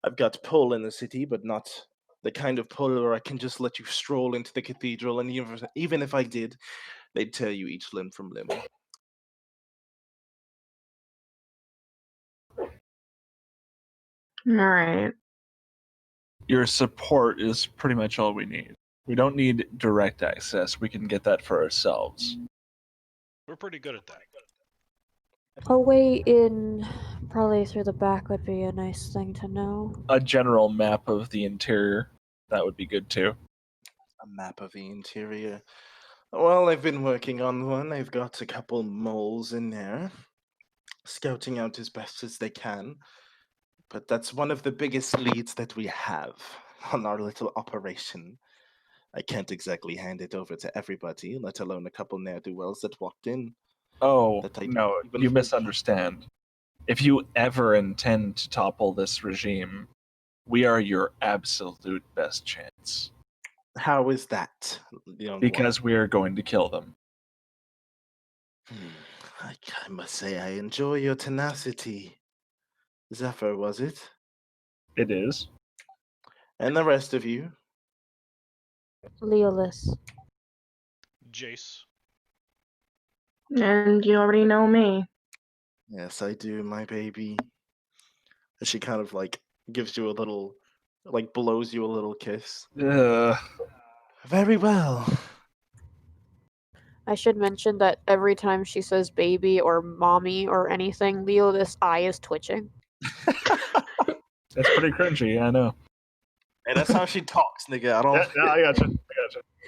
I've got pull in the city, but not the kind of pull where I can just let you stroll into the cathedral, and even if I did, they'd tear you each limb from limb. All right. Your support is pretty much all we need. We don't need direct access. We can get that for ourselves. We're pretty good at that. A way in, probably through the back, would be a nice thing to know. A general map of the interior, that would be good too. A map of the interior. Well, I've been working on one. I've got a couple moles in there, scouting out as best as they can. But that's one of the biggest leads that we have on our little operation. I can't exactly hand it over to everybody, let alone a couple ne'er-do-wells that walked in. Oh, That I no, even you fully- misunderstand. If you ever intend to topple this regime, we are your absolute best chance. How is that, young Because we are going to kill them. one? I must say I enjoy your tenacity. Zephyr, was it? It is. And the rest of you? Leolith. Jace. And you already know me. Yes, I do, my baby. And she kind of gives you a little, blows you a little kiss. Very well. I should mention that every time she says baby or mommy or anything, Leolith's eye is twitching. It's pretty cringy, I know. And that's how she talks, nigga. I don't. Yeah, I gotcha.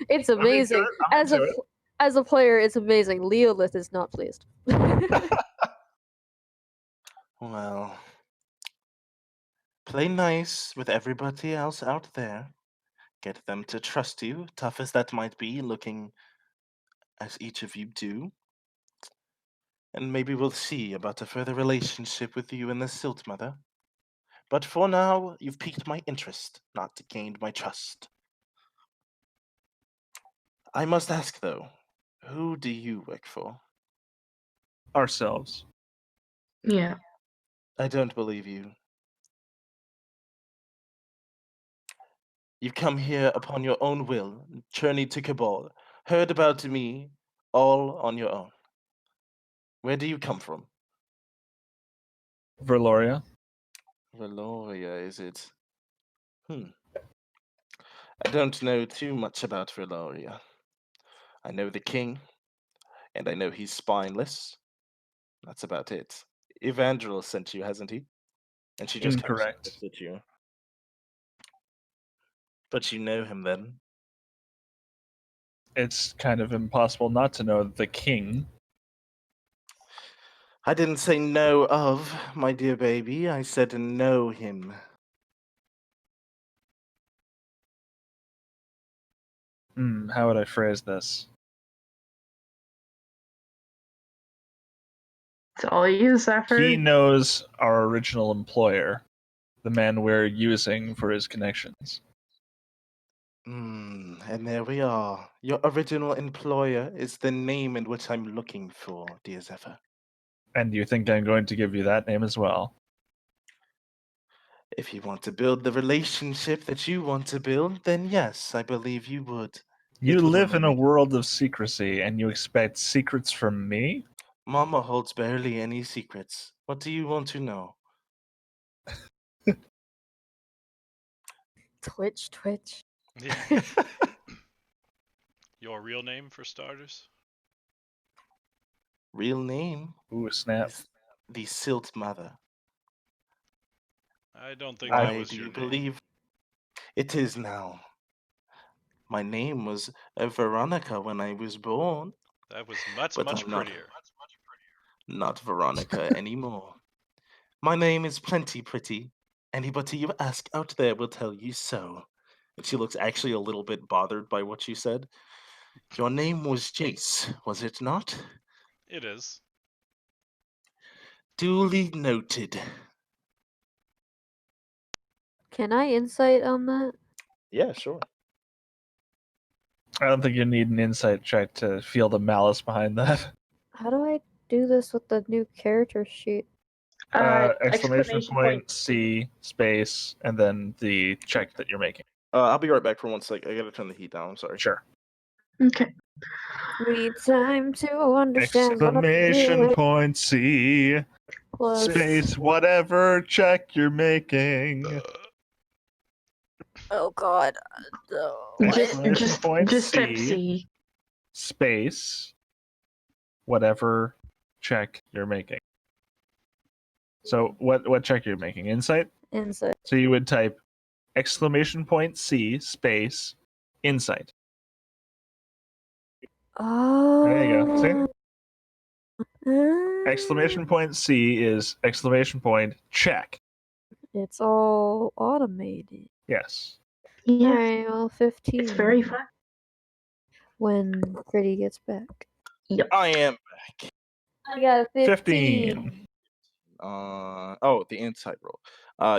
It's I'm into amazing. it, I'm As a into it. as a player, it's amazing. Leolith is not pleased. Well, play nice with everybody else out there. Get them to trust you, tough as that might be, looking as each of you do. And maybe we'll see about a further relationship with you and the Silt Mother. But for now, you've piqued my interest, not gained my trust. I must ask, though, who do you work for? Ourselves. Yeah. I don't believe you. You've come here upon your own will, journeyed to Cabal, heard about me, all on your own. Where do you come from? Verloria. Veloria, is it? I don't know too much about Veloria. I know the king, and I know he's spineless. That's about it. Evangel sent you, hasn't he? And she just kind of Incorrect. looks at you. But you know him then? It's kind of impossible not to know the king. I didn't say know of, my dear baby. I said know him. How would I phrase this? It's all you, Zephyr. He knows our original employer, the man we're using for his connections. And there we are. Your original employer is the name in which I'm looking for, dear Zephyr. And you think I'm going to give you that name as well? If you want to build the relationship that you want to build, then yes, I believe you would. You It would live only in a make- world of secrecy, and you expect secrets from me? Mama holds barely any secrets. What do you want to know? Twitch. Yeah. Your real name, for starters? Real name Ooh, snap. is the Silt Mother. I don't think that Why was do your you name. believe it is now? My name was Veronica when I was born, That was much, but much I'm not prettier. not Veronica anymore. My name is Plenty Pretty. Anybody you ask out there will tell you so. And she looks actually a little bit bothered by what you said. Your name was Jace, was it not? It is. Duly noted. Can I insight on that? Yeah, sure. I don't think you need an insight check to feel the malice behind that. How do I do this with the new character sheet? Exclamation point C space and then the check that you're making. I'll be right back for 1 sec. I gotta turn the heat down. I'm sorry. Sure. Okay. We need time to understand what I'm Exclamation doing. point C Plus, space whatever check you're making. oh god. Exclamation point Just type C C. space whatever check you're making. So what check you're making? Insight? Insight. So you would type exclamation point C space insight. Oh. There you go. See? Ah. Exclamation point C is exclamation point check. It's all automated. Yes. Yeah, Alright, well, 15. it's very fun. When Pretty gets back. I am. I got a 15. The insight roll.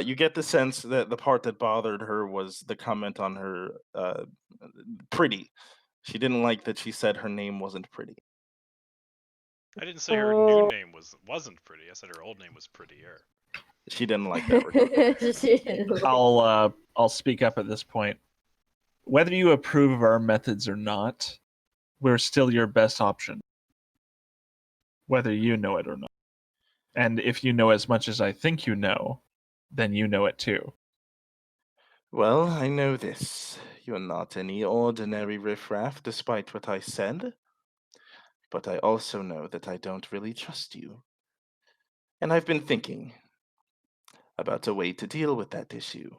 You get the sense that the part that bothered her was the comment on her pretty. She didn't like that she said her name wasn't pretty. I didn't say her new name wasn't pretty. I said her old name was prettier. She didn't like that. I'll speak up at this point. Whether you approve of our methods or not, we're still your best option. Whether you know it or not. And if you know as much as I think you know, then you know it too. Well, I know this. You're not any ordinary riffraff, despite what I said. But I also know that I don't really trust you. And I've been thinking about a way to deal with that issue.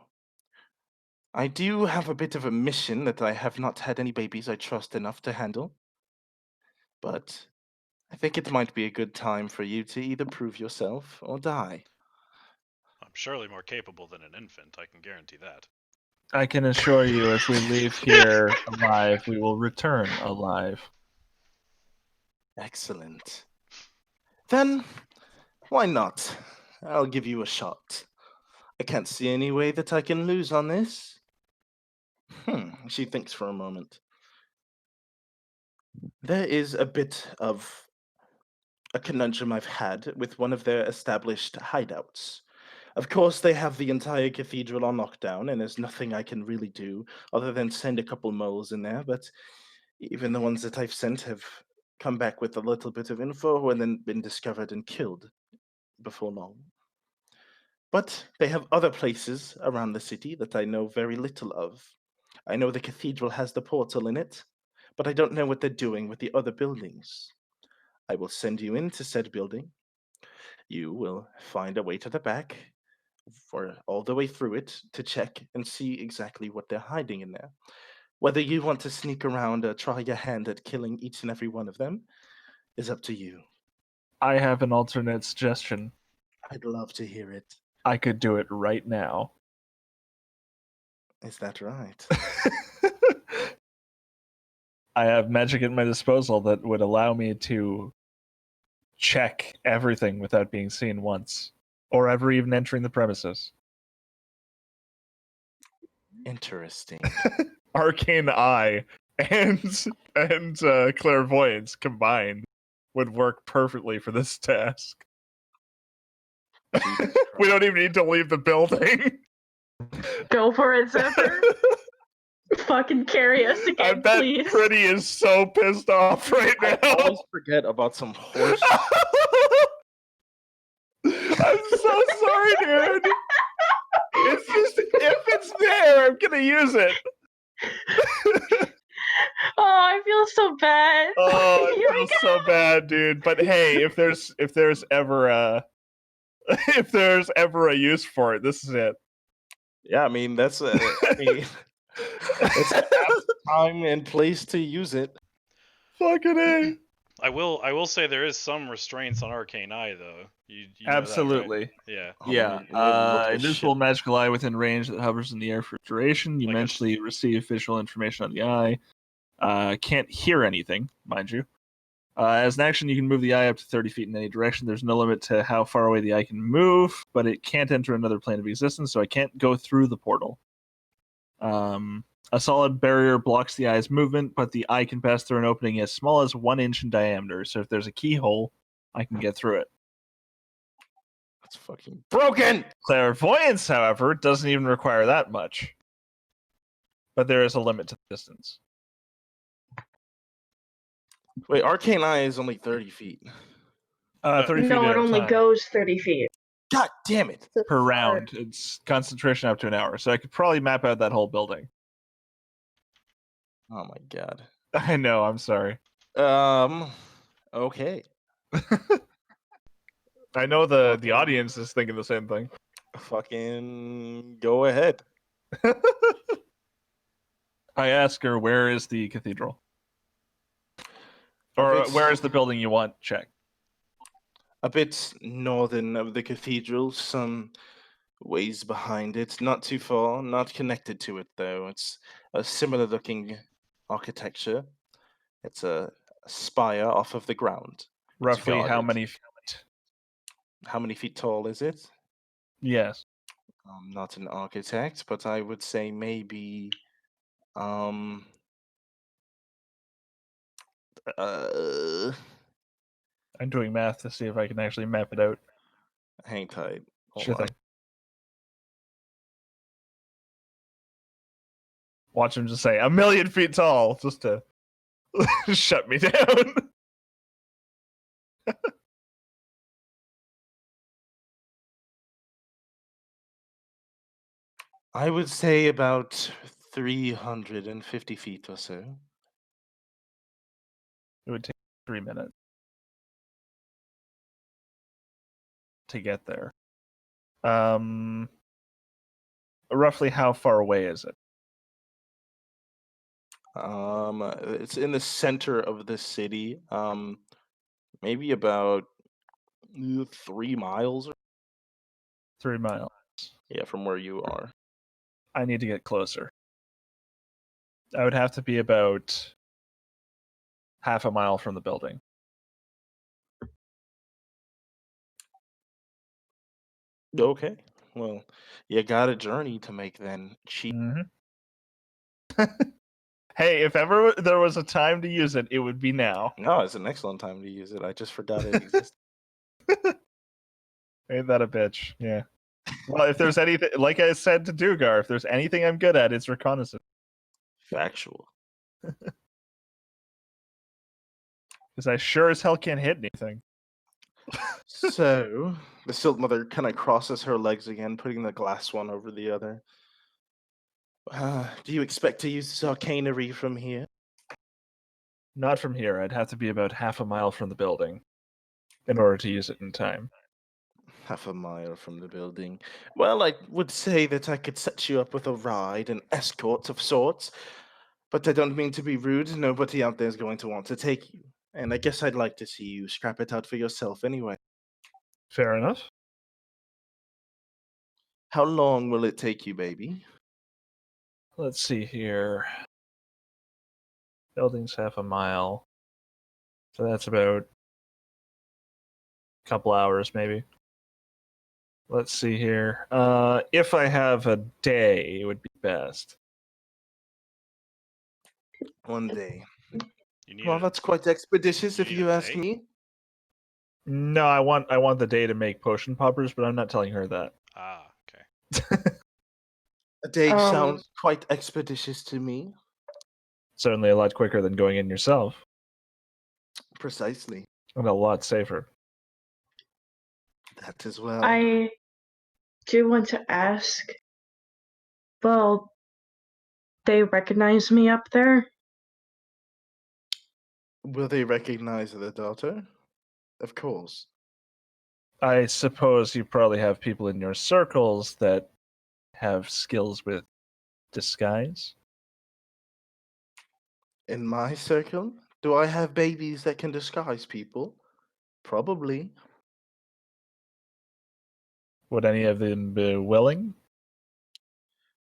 I do have a bit of a mission that I have not had any babies I trust enough to handle. But I think it might be a good time for you to either prove yourself or die. I'm surely more capable than an infant, I can guarantee that. I can assure you if we leave here alive, we will return alive. Excellent. Then, why not? I'll give you a shot. I can't see any way that I can lose on this. She thinks for a moment. There is a bit of a conundrum I've had with one of their established hideouts. Of course, they have the entire cathedral on lockdown, and there's nothing I can really do other than send a couple moles in there, but even the ones that I've sent have come back with a little bit of info and then been discovered and killed before long. But they have other places around the city that I know very little of. I know the cathedral has the portal in it, but I don't know what they're doing with the other buildings. I will send you into said building. You will find a way to the back, or all the way through it, to check and see exactly what they're hiding in there. Whether you want to sneak around or try your hand at killing each and every one of them is up to you. I have an alternate suggestion. I'd love to hear it. I could do it right now. Is that right? I have magic at my disposal that would allow me to check everything without being seen once, or ever even entering the premises. Interesting. Arcane Eye and Clairvoyance combined would work perfectly for this task. We don't even need to leave the building. Go for it, Zephyr. Fucking carry us I again, bet please. Pretty is so pissed off right I now. always forget about some horse. I'm so sorry, dude. It's just, if it's there, I'm gonna use it. Oh, I feel so bad. Oh, Here I we feel so bad, dude. But hey, if there's ever If there's ever a use for it, this is it. Yeah, I mean that's it's time and place to use it. Fucking A. I will say there is some restraints on Arcane Eye though. You know that, right? Absolutely. Yeah. Oh, Yeah. let me look this Invisible shit. magical eye within range that hovers in the air for duration. You Like a eventually receive visual information on the eye. Can't hear anything, mind you. As an action, you can move the eye up to 30 feet in any direction. There's no limit to how far away the eye can move, but it can't enter another plane of existence, so I can't go through the portal. A solid barrier blocks the eye's movement, but the eye can pass through an opening as small as 1 inch in diameter. So if there's a keyhole, I can get through it. It's fucking broken. Clairvoyance, however, doesn't even require that much. But there is a limit to the distance. Wait, Arcane Eye is only 30 feet. 30 feet No, at it a only time goes 30 feet. God damn it! To per start. round. It's concentration up to an hour, so I could probably map out that whole building. Oh my god. I know, I'm sorry. Okay. I know the audience is thinking the same thing. Fucking go ahead. I ask her, where is the cathedral? Or it's- where is the building you want? Check. A bit northern of the cathedral, some ways behind it. Not too far, not connected to it though. It's a similar looking architecture. It's a spire off of the ground. Roughly how guarded. many feet? How many feet tall is it? Yes. I'm not an architect, but I would say maybe uh I'm doing math to see if I can actually map it out. hang tight. Hold Sure on. thing. Watch him just say 1,000,000 feet tall, just to shut me down. I would say about 350 feet or so. It would take 3 minutes to get there. Roughly how far away is it? It's in the center of the city. Maybe about 3 miles. 3 miles. Yeah, from where you are. I need to get closer. I would have to be about half a mile from the building. Okay. Well, you got a journey to make then. Hey, if ever there was a time to use it, it would be now. No, it's an excellent time to use it. I just forgot it existed. Ain't that a bitch? Yeah. Well, if there's anything, like I said to Dugar, if there's anything I'm good at, it's reconnaissance. Factual. Because I sure as hell can't hit anything. So the Silt Mother kind of crosses her legs again, putting the glass one over the other. Do you expect to use this arcanery from here? Not from here. I'd have to be about half a mile from the building in order to use it in time. Half a mile from the building. Well, I would say that I could set you up with a ride, an escort of sorts. But I don't mean to be rude. Nobody out there is going to want to take you. And I guess I'd like to see you scrap it out for yourself anyway. Fair enough. How long will it take you, baby? Let's see here. Building's half a mile. So that's about a couple hours, maybe. Let's see here. If I have a day, it would be best. One day. You need Well, a- that's quite expeditious, you if need you a ask day? me. No, I want the day to make potion poppers, but I'm not telling her that. Ah, okay. A day Um, sounds quite expeditious to me. Certainly a lot quicker than going in yourself, Precisely. and a lot safer. That as well. I do want to ask. Well, they recognize me up there? Will they recognize the daughter? Of course. I suppose you probably have people in your circles that have skills with disguise. In my circle, do I have babies that can disguise people? Probably. Would any of them be willing?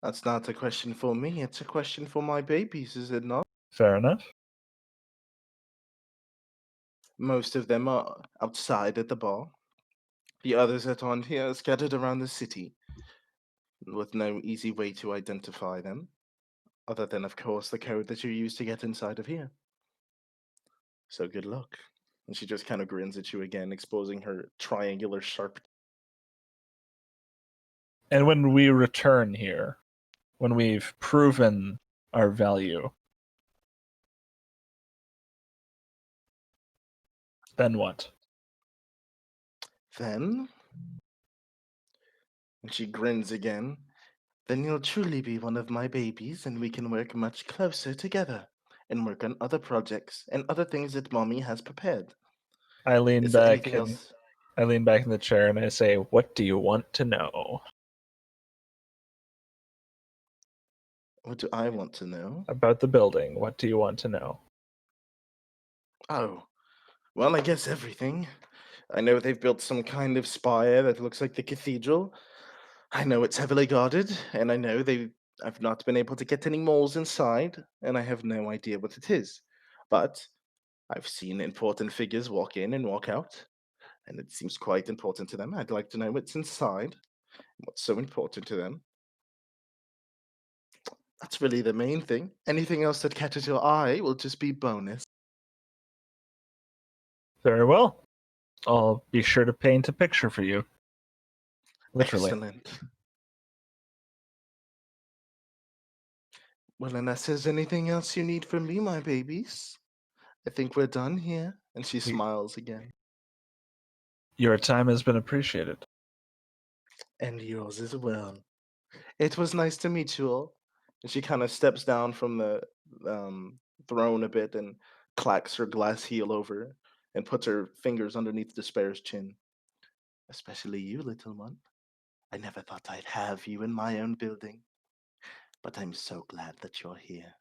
That's not a question for me. It's a question for my babies, is it not? Fair enough. Most of them are outside at the bar. The others are on here, scattered around the city, with no easy way to identify them, other than, of course, the code that you use to get inside of here. So good luck. And she just kind of grins at you again, exposing her triangular sharp. And when we return here, when we've proven our value, then what? Then, and she grins again, then you'll truly be one of my babies, and we can work much closer together and work on other projects and other things that mommy has prepared. I lean Is there back anything and else? I lean back in the chair and I say, "What do you want to know What do I want to know? about the building? What do you want to know?" Oh, well, I guess everything. I know they've built some kind of spire that looks like the cathedral. I know it's heavily guarded, and I know I've not been able to get any moles inside, and I have no idea what it is. But I've seen important figures walk in and walk out, and it seems quite important to them. I'd like to know what's inside, what's so important to them. That's really the main thing. Anything else that catches your eye will just be bonus. Very well. I'll be sure to paint a picture for you. Literally. Excellent. Well, unless there's anything else you need from me, my babies, I think we're done here. And she smiles again. Your time has been appreciated. And yours as well. It was nice to meet you all. And she kind of steps down from the throne a bit and clacks her glass heel over and puts her fingers underneath Despair's chin. Especially you, little one. I never thought I'd have you in my own building. But I'm so glad that you're here.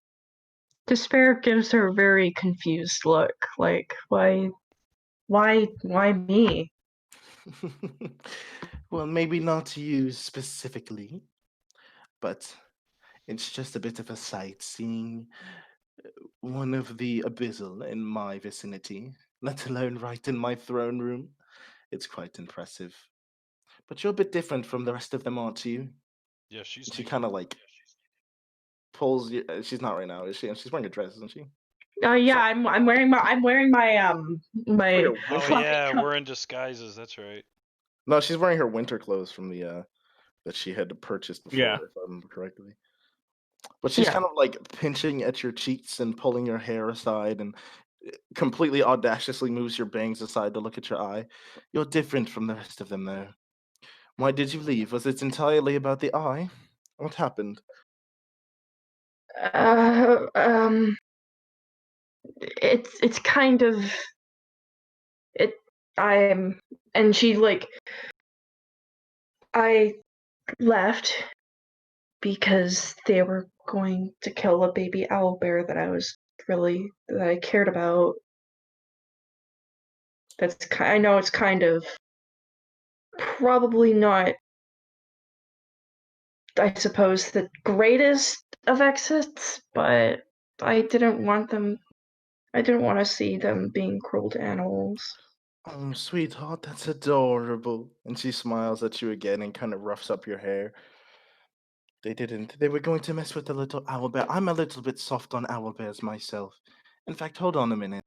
Despair gives her a very confused look. Like, why me? Well, maybe not you specifically, but it's just a bit of a sight seeing one of the Abyssal in my vicinity, let alone right in my throne room. It's quite impressive. But you're a bit different from the rest of them, aren't you? Yeah, she's She naked. kind of like pulls you. She's not right now, is she? And she's wearing a dress, isn't she? Yeah, So- I'm wearing my my your Oh winter- yeah, we're in disguises. That's right. No, she's wearing her winter clothes from the that she had purchased before, Yeah. if I remember correctly. But she's Yeah. kind of like pinching at your cheeks and pulling your hair aside and completely audaciously moves your bangs aside to look at your eye. You're different from the rest of them, though. Why did you leave? Was it entirely about the eye? What happened? uh it's kind of it I'm and she like I left because they were going to kill a baby owl bear that I cared about. I know it's kind of probably not, I suppose, the greatest of exits, but I didn't want to see them being cruel to animals. Oh, sweetheart, that's adorable. And she smiles at you again and kind of roughs up your hair. They didn't. They were going to mess with the little owlbear. I'm a little bit soft on owlbears myself. In fact, hold on a minute.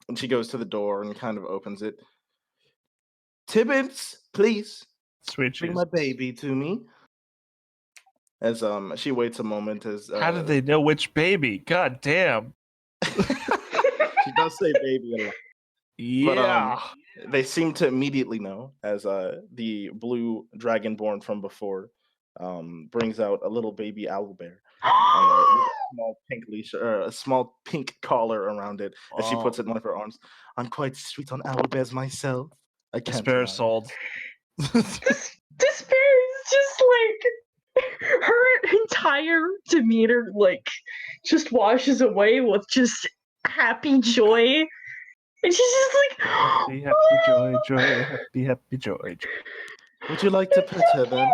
And she goes to the door and kind of opens it. Tibbets, please Sweet bring Jesus. my baby to me. As she waits a moment as How did they know which baby? God damn. she does say baby a lot. Yeah. They seem to immediately know as the blue dragonborn from before brings out a little baby owlbear with a small pink leash or a small pink collar around it as she puts it in one of her arms. I'm quite sweet on owlbears myself. I can't. Despair deny. sold. Despair is just like her entire demeanor, like just washes away with just happy joy, and she's just like, Happy, happy, joy, joy, happy, happy, joy. Would you like to pet her then?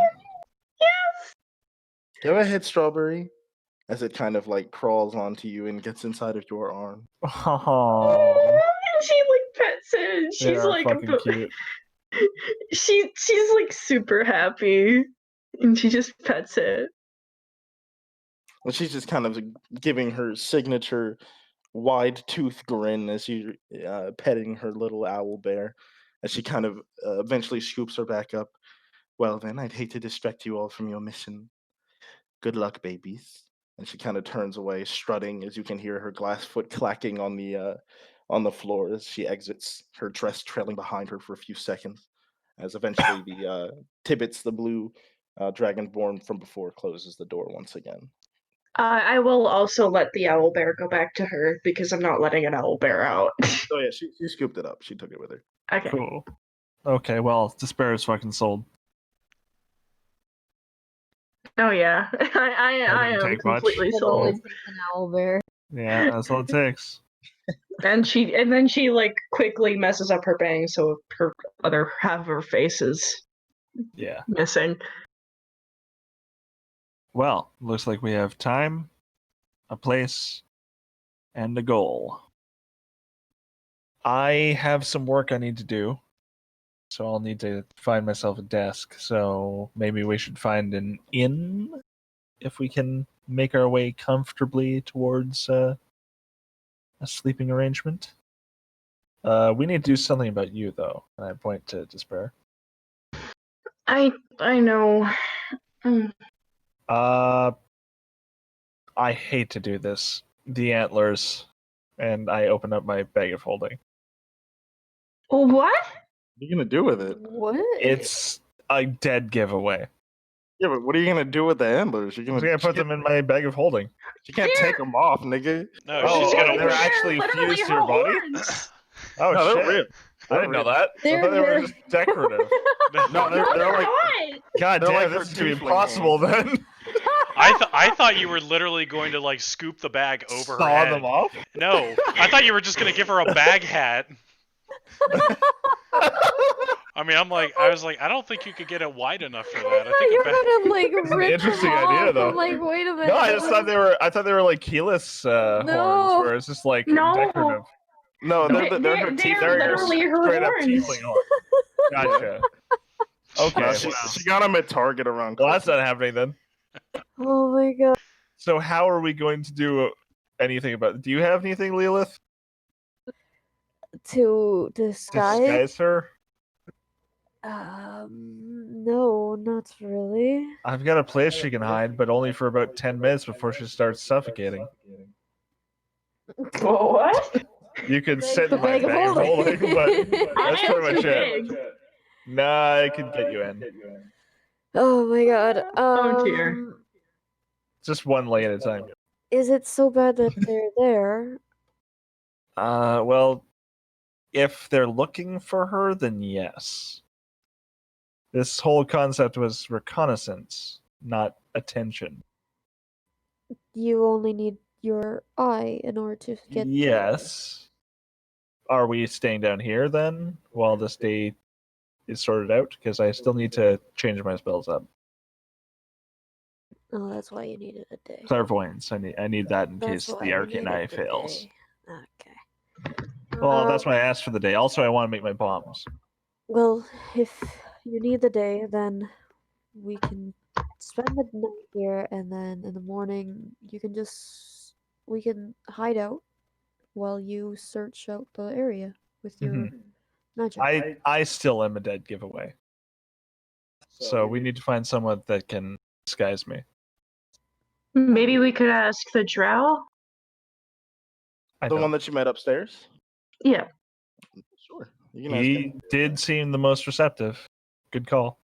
Yes. Go ahead, Strawberry. As it kind of like crawls onto you and gets inside of your arm. Oh, And she like pets it. And they she's are like, fucking cute. she's like super happy, and she just pets it. Well, she's just kind of giving her signature wide tooth grin as you petting her little owl bear. As she kind of eventually scoops her back up. Well, then, I'd hate to distract you all from your mission. Good luck, babies. And she kind of turns away, strutting, as you can hear her glass foot clacking on the floor as she exits, her dress trailing behind her for a few seconds. As eventually the Tibbets, the blue dragonborn from before, closes the door once again. I will also let the owl bear go back to her because I'm not letting an owl bear out. Oh yeah, she scooped it up. She took it with her. Okay. Cool. Okay, well, Despair is fucking sold. Oh yeah, I didn't am take much. completely It only sold. takes an owl bear. Yeah, that's all it takes. And then she like quickly messes up her bangs, so her other half of her face is Yeah. missing. Well, looks like we have time, a place, and a goal. I have some work I need to do, so I'll need to find myself a desk. So maybe we should find an inn if we can make our way comfortably towards a sleeping arrangement. We need to do something about you, though. And I point to Despair. I know. Mm. I hate to do this. The antlers, and I open up my bag of holding. What? What are you gonna do with it? What? It's a dead giveaway. Yeah, but what are you gonna do with the antlers? You're I'm gonna put them in my bag of holding. You can't take them off, nigga. No, Oh, she's gonna they're wear. actually literally fused to her your body? horns. Oh No, they're shit! real. I didn't know that. I They're thought they were her- just decorative. No, No, they're they're like not. God They're damn, like this her is gonna be tiefling impossible then. I thought you were literally going to like scoop the bag over her Saw head. them off. No, I thought you were just gonna give her a bag hat. I mean, I was like, I don't think you could get it wide enough for that. I thought think you a bag. were gonna like rip interesting them idea, off. though. I'm like, wait a minute. No, I just thought they were. I thought they were like keyless horns, No. where it's just like No. decorative. no, No, they're her they're tiefling. They're literally her straight up horns. tiefling horns. Gotcha. Okay, No, she got them at Target around. well that's not happening then. Oh my god. So how are we going to do anything about it? Do you have anything, Lilith? To disguise? Disguise her? No, not really. I've got a place she can hide, but only for about 10 minutes before she starts suffocating. What? You could sit The in my bag of bag of holding, holding. but I that's am pretty much too it. big. Nah, I could get you in. Oh my god. Oh, dear. Just one lay at a time. Is it so bad that they're there? Well, if they're looking for her, then yes. This whole concept was reconnaissance, not attention. You only need your eye in order to get there. Yes. Are we staying down here then while this day is sorted out? Because I still need to change my spells up. Oh, that's why you needed a day. Clairvoyance. I need that in That's case why the you arcane needed eye the fails. day. Okay. Well, that's why I asked for the day. Also, I want to make my bombs. Well, if you need the day, then we can spend the night here, and then in the morning we can hide out while you search out the area with your magic. I still am a dead giveaway. So we need to find someone that can disguise me. Maybe we could ask the drow? I The don't. one that you met upstairs. Yeah. Sure. You can ask He him. did seem the most receptive. Good call.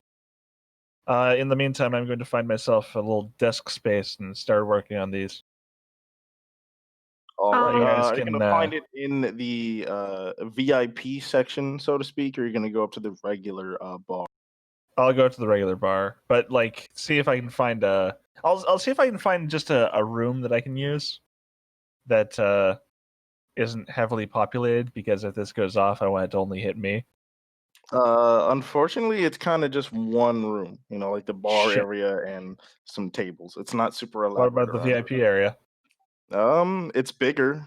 In the meantime, I'm going to find myself a little desk space and start working on these. All right. You guys Are you can, gonna find it in the VIP section, so to speak, or are you gonna go up to the regular bar? I'll go to the regular bar, but like, see if I can find a. I'll see if I can find just a room that I can use that isn't heavily populated. Because if this goes off, I want it to only hit me. Unfortunately, it's kind of just one room. You know, like the bar Shit. area and some tables. It's not super What elaborate. about the around VIP area? It's bigger.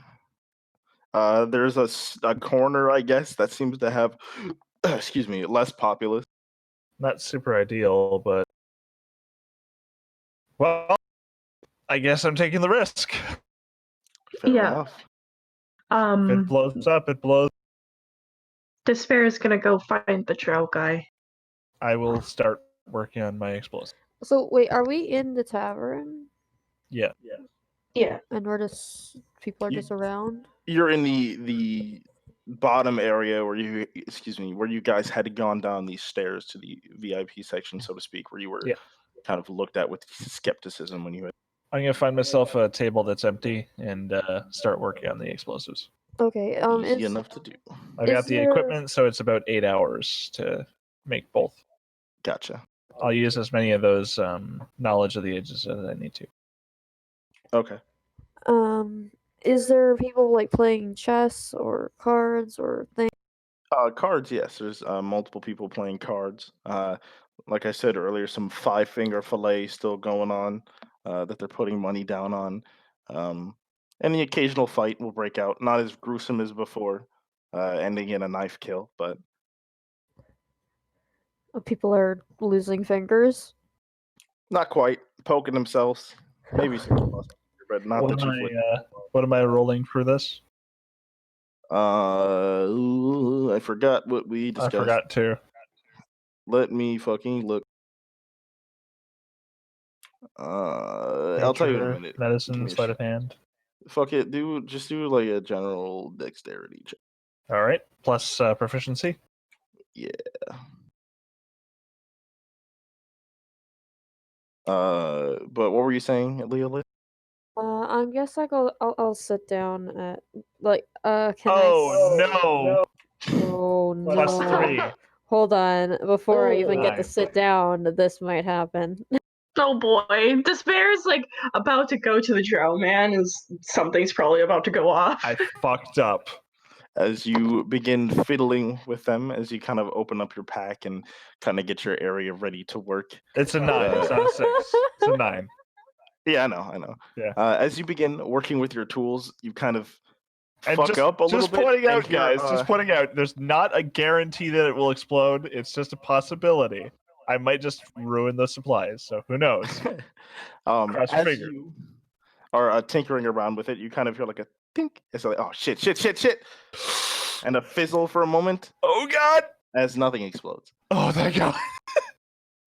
There's a corner, I guess, that seems to have, excuse me, less populace. Not super ideal, but well, I guess I'm taking the risk. Fair Yeah. enough. If it blows up, it blows. Despair is gonna go find the drow guy. I will start working on my explosive. So wait, are we in the tavern Yeah. Yeah. and we're just people are You- just around? You're in the bottom area where where you guys had gone down these stairs to the VIP section, so to speak, where you were Yeah. kind of looked at with skepticism when you had. I'm gonna find myself a table that's empty and start working on the explosives. Okay. Easy Is enough to do. I've Is got the there- equipment, so it's about 8 hours to make both. Gotcha. I'll use as many of those knowledge of the ages as I need to. Okay. is there people like playing chess or cards or things? Cards, yes. There's multiple people playing cards. Like I said earlier, some five-finger fillet still going on that they're putting money down on. And the occasional fight will break out. Not as gruesome as before, ending in a knife kill, but People are losing fingers. not quite. Poking themselves. Maybe some cluster, but not What the am two foot. what am I rolling for this? I forgot what we I discussed. forgot to. Let me fucking look. I'll tell you in a Nature, minute. Give medicine, me a sleight of hand. Fuck it, just do like a general dexterity check. All right, plus proficiency. Yeah. But what were you saying, Leolis? I guess I'll sit down at like can Oh I? no! Oh no! Plus 3. Hold on, before I even get to Nice. sit down, this might happen. Oh boy, Despair is like about to go to the drow man, and something's probably about to go off. I fucked up. As you begin fiddling with them, as you kind of open up your pack and kind of get your area ready to work. It's a 9. It's not a 6. It's a 9. Yeah, I know. Yeah. As you begin working with your tools, you kind of And fuck up a little just bit. pointing and out, hear, guys. Just pointing out. There's not a guarantee that it will explode. It's just a possibility. I might just ruin the supplies. So who knows? Cross your as finger. you are tinkering around with it, you kind of hear like a tink. It's like, oh shit, and a fizzle for a moment Oh god! as nothing explodes. Oh thank God!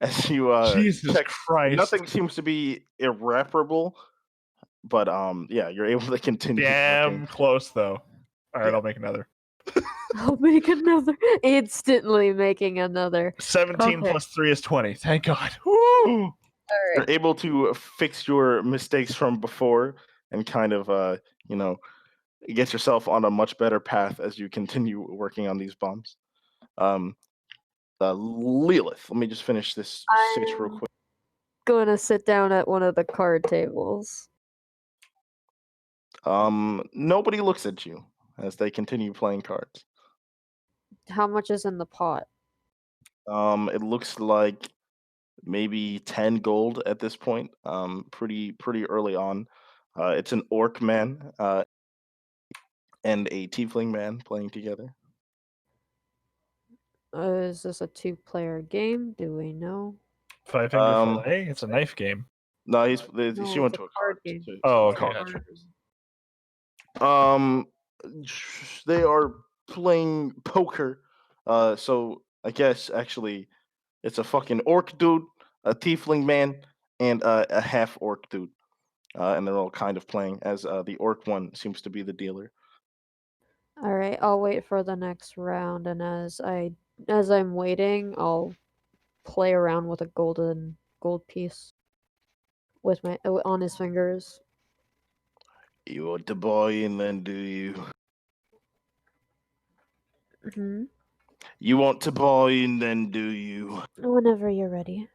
As you Jesus check, Christ! nothing seems to be irreparable, but yeah, you're able to continue. Damn working. close though. All right, Yeah. I'll make another. I'll make another. Instantly making another. 17 Okay. plus 3 is 20. Thank God. Woo! All You're right. able to fix your mistakes from before and kind of get yourself on a much better path as you continue working on these bombs. Lilith, let me just finish this sitch real I'm quick. gonna sit down at one of the card tables. Nobody looks at you as they continue playing cards. How much is in the pot? It looks like maybe 10 gold at this point. Pretty early on. It's an orc man and a tiefling man playing together. Is this a two-player game? Do we know? 5-finger fillet? It's a knife game. No, No, she went it's to a a card card. game. Oh, it's a okay, card. gotcha. They are playing poker. So I guess actually it's a fucking orc dude, a tiefling man, and a half orc dude. And they're all kind of playing as the orc one seems to be the dealer. All right, I'll wait for the next round, and as I'm waiting, I'll play around with a gold piece with my on his fingers. You want to buy in then, do you? Hmm. You want to buy in then, do you? Whenever you're ready.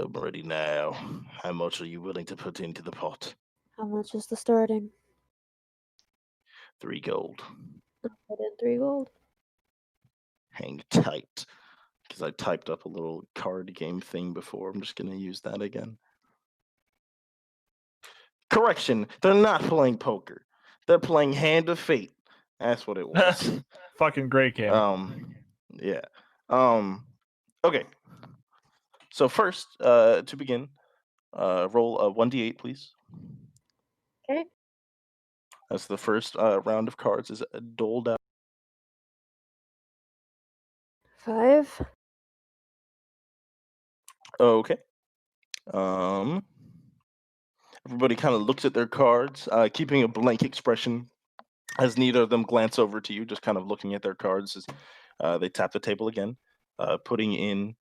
I'm ready now. How much are you willing to put into the pot? How much is the starting? 3 gold. I'll put in 3 gold. Hang tight. Because I typed up a little card game thing before. I'm just going to use that again. Correction, they're not playing poker. They're playing Hand of Fate. That's what it was. Fucking great game. Yeah. Okay. So first, to begin, roll a 1d8, please. Okay. That's the first round of cards is doled out. 5. Okay. Everybody kind of looks at their cards, keeping a blank expression as neither of them glance over to you, just kind of looking at their cards as they tap the table again, putting in,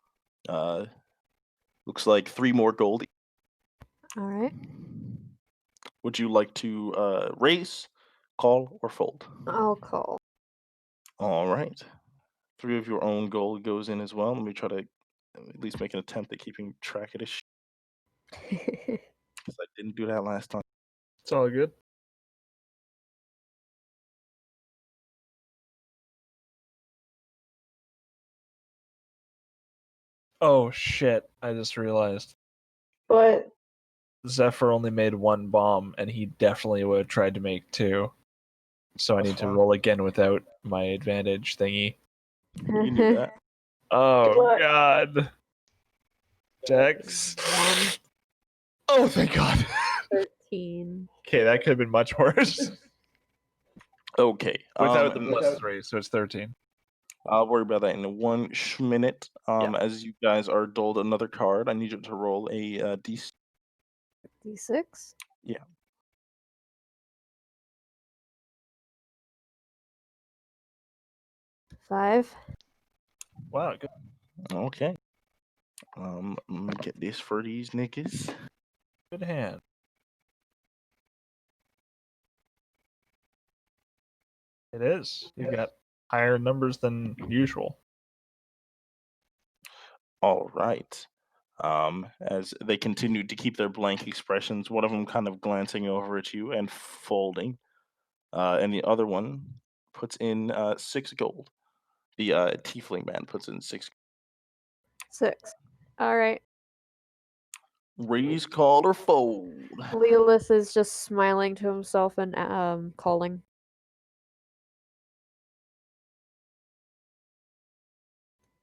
looks like 3 more gold. All right. Would you like to raise, call, or fold? I'll call. All right. 3 of your own gold goes in as well. Let me try to at least make an attempt at keeping track of this because I didn't do that last time. It's all good. Oh shit, I just realized. But Zephyr only made 1 bomb, and he definitely would have tried to make 2. So I That's need to fine. roll again without my advantage thingy. You can do that. Oh What? god. Dex. 1, Oh thank god. 13. Okay, that could have been much worse. Okay. Without the +3, so it's 13. I'll worry about that in 1 minute. Yeah. As you guys are doled another card, I need you to roll a d6. D6? Yeah. Five. Wow, good. Okay. Let me get this for these niggas. Good hand. It is. You got higher numbers than usual. All right. As they continued to keep their blank expressions, one of them kind of glancing over at you and folding, and the other one puts in 6 gold. The tiefling man puts in 6. 6. All right. Raise, call, or fold. Leolith is just smiling to himself and calling.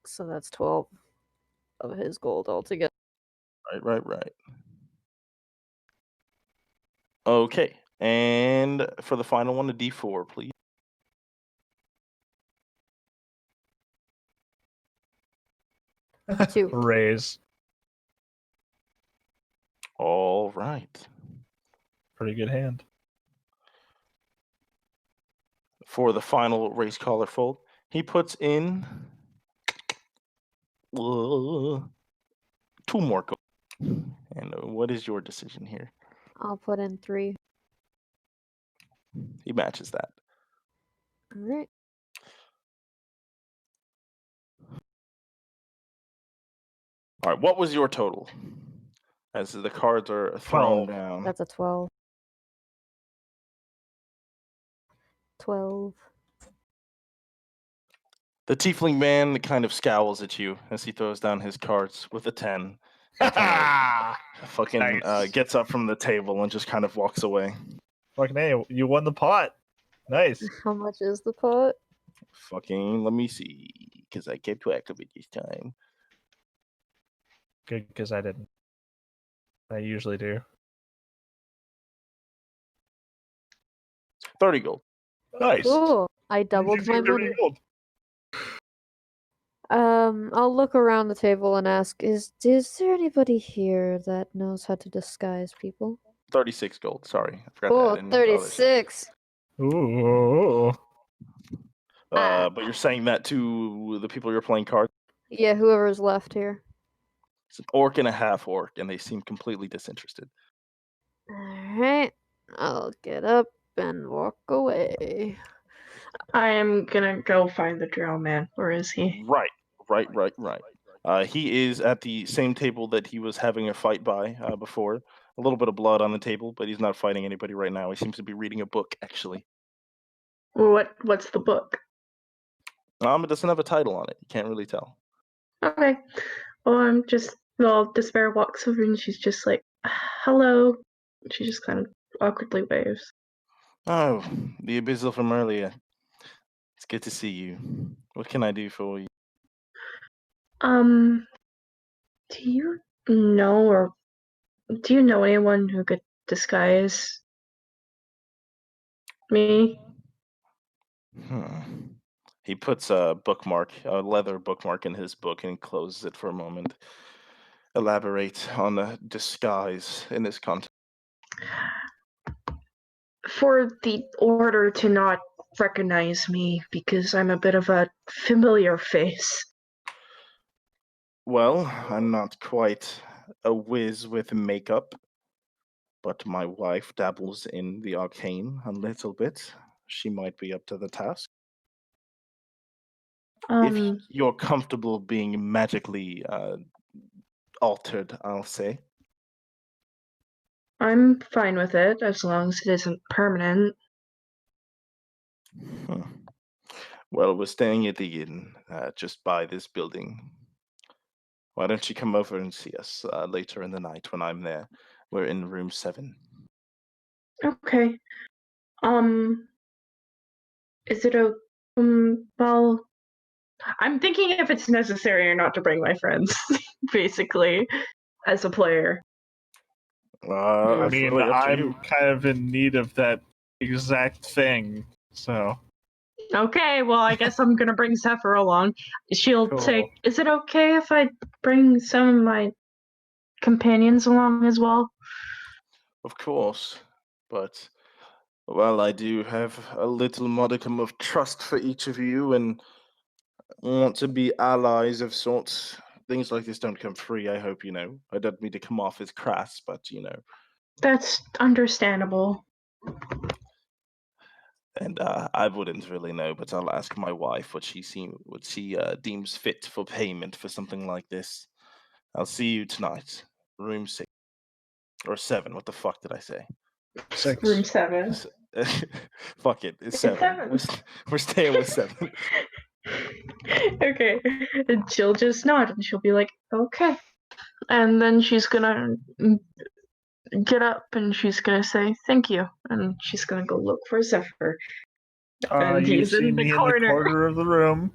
So that's 12 of his gold altogether. Right. Okay, and for the final one, a d4, please. Two. Raise. All right. Pretty good hand. For the final raise, call, or fold, he puts in 2 more gold. And what is your decision here? I'll put in 3. He matches that. All right. All right, what was your total? As the cards are thrown 12. down. That's a 12. 12. The tiefling man kind of scowls at you as he throws down his cards with a 10. Fucking Nice. gets up from the table and just kind of walks away. Fucking hey, you won the pot. Nice. How much is the pot? Fucking, let me see, because I kept track of it this time. Good, because I didn't. I usually do. 30 gold. Nice. Cool. I doubled my money. I'll look around the table and ask, is there anybody here that knows how to disguise people? 36 gold. Sorry, I forgot to Oh, add in the other stuff. 36. Ooh. But you're saying that to the people you're playing cards? Yeah, whoever's left here. It's an orc and a half orc, and they seem completely disinterested. Alright. I'll get up and walk away. I am gonna go find the drow man. Where is he? Right. He is at the same table that he was having a fight by before. A little bit of blood on the table, but he's not fighting anybody right now. He seems to be reading a book, actually. What's the book? It doesn't have a title on it. You can't really tell. Okay. Well, Despair walks over and she's just like, hello. She just kind of awkwardly waves. Oh, the Abyssal from earlier. It's good to see you. What can I do for you? Do you know anyone who could disguise me? He puts a leather bookmark in his book and closes it for a moment. Elaborate on the disguise in this context. For the order to not recognize me because I'm a bit of a familiar face. Well, I'm not quite a whiz with makeup, but my wife dabbles in the arcane a little bit. She might be up to the task. If you're comfortable being magically altered, I'll say. I'm fine with it as long as it isn't permanent. Well, we're staying at the inn just by this building. Why don't you come over and see us later in the night when I'm there? We're in room 7. Okay. Is it well, I'm thinking if it's necessary or not to bring my friends, basically, as a player. I It's mean, really up to I'm you. kind of in need of that exact thing, so. Okay, well, I guess I'm gonna bring Zephyr along. She'll Cool. say, is it okay if I bring some of my companions along as well? Of course, but well, I do have a little modicum of trust for each of you and want to be allies of sorts. Things like this don't come free, I hope you know. I don't mean to come off as crass, but you know. That's understandable. And I wouldn't really know, but I'll ask my wife what she deems fit for payment for something like this. I'll see you tonight, room 6 or 7. What the fuck did I say? 6. Room 7. Fuck it, it's 7. seven. We're staying with 7. Okay, and she'll just nod and she'll be like, okay. And then she's gonna get up and she's gonna say thank you, and she's gonna go look for Zephyr. And You he's see in the me in the corner. corner of the room,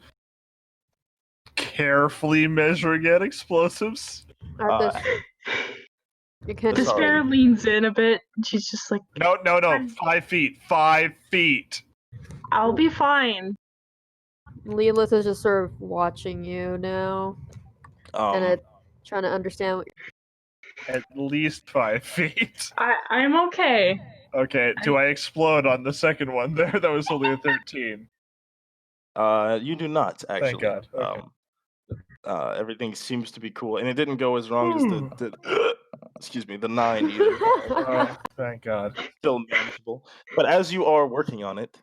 carefully measuring out explosives. At this, you can't just Sorry. Despair leans in a bit. And she's just like, No, 5 feet. 5 feet. I'll be fine. Leolith is just sort of watching you now, and trying to understand what. At least 5 feet. I'm okay. Okay, do I explode on the second one there? That was only a 13. You do not actually. Thank God. Okay. Everything seems to be cool, and it didn't go as wrong as the excuse me, the 9 either. Oh, thank God. Still manageable. But as you are working on it,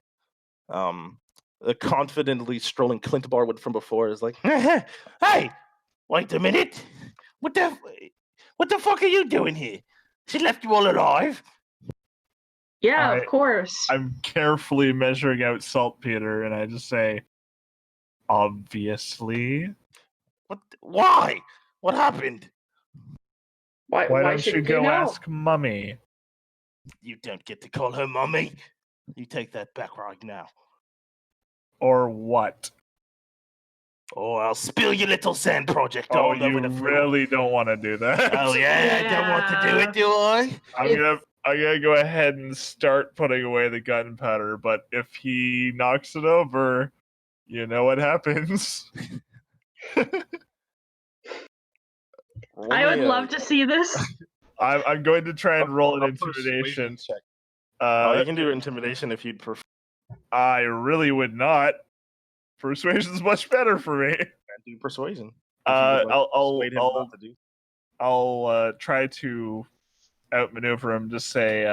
the confidently strolling Clint Barwood from before is like, "Hey, wait a minute! What the fuck are you doing here? She left you all alive." Yeah, of course. I'm carefully measuring out saltpeter, and I just say, obviously. Why? What happened? Why don't you go ask Mummy? You don't get to call her Mummy. You take that back right now. Or what? Oh, I'll spill your little sand project Oh, all you over the floor. really don't want to do that. Oh yeah, I don't want to do it, do I? I'm gonna go ahead and start putting away the gunpowder, but if he knocks it over, you know what happens. I would love to see this. I'm going to try and roll an intimidation check. You can do intimidation if you'd prefer. I really would not. Persuasion's much better for me. Do persuasion. I'll try to outmaneuver him. Just say,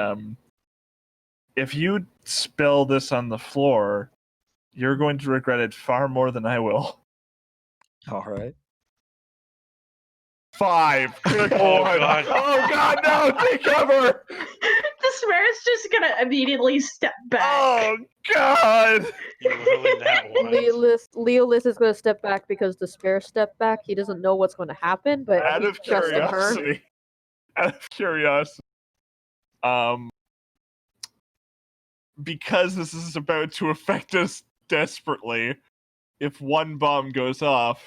if you spill this on the floor, you're going to regret it far more than I will. All right. 5. Good Oh, lord. God. Oh god, no! Take cover! Despair is just gonna immediately step back. Oh god! You really that one. Leolith is going to step back because Despair stepped back. He doesn't know what's going to happen, but Out he's of trusting her. curiosity, because this is about to affect us desperately, if one bomb goes off,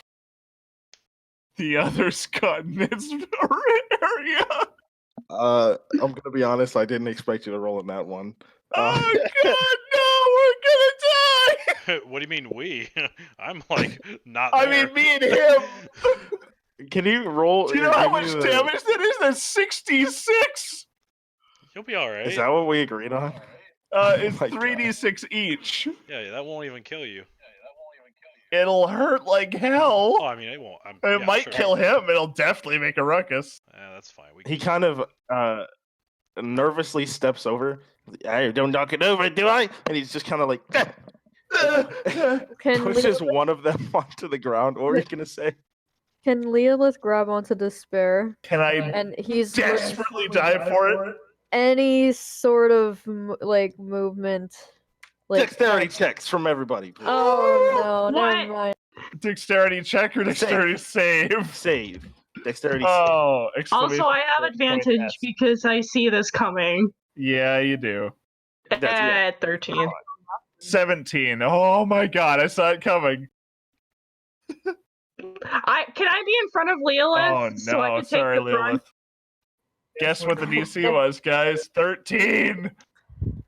the other's cut in its area. I'm gonna be honest. I didn't expect you to roll in that one. Oh god, no! We're gonna die! What do you mean we? I'm like not I there. mean, me and him. Can you roll? Do you know how give much me the- damage that is? That's 66. You'll be all right. Is that what we agreed on? It's my God. 3d6 each. Yeah, that won't even kill you. It'll hurt like hell. Oh, I mean, it won't. It might kill him. It'll definitely make a ruckus. Yeah, that's fine. He kind of nervously steps over. I don't knock it over, do I? And he's just kind of like Can pushes one of them onto the ground. What were you gonna say? Can Leolith grab onto Despair? Can I And he's desperately die for it? any sort of movement. Dexterity checks from everybody. Please. Oh no, What? never mind. Dexterity check or dexterity save? Save. Dexterity. Oh, Also, I have exclamation advantage point S. because I see this coming. Yeah, you do. yeah. 13. 17. Oh my god, I saw it coming. Can I be in front of Leolith? Oh so I no, can take sorry, the brunt? Lilith. Guess what the DC was, guys? 13.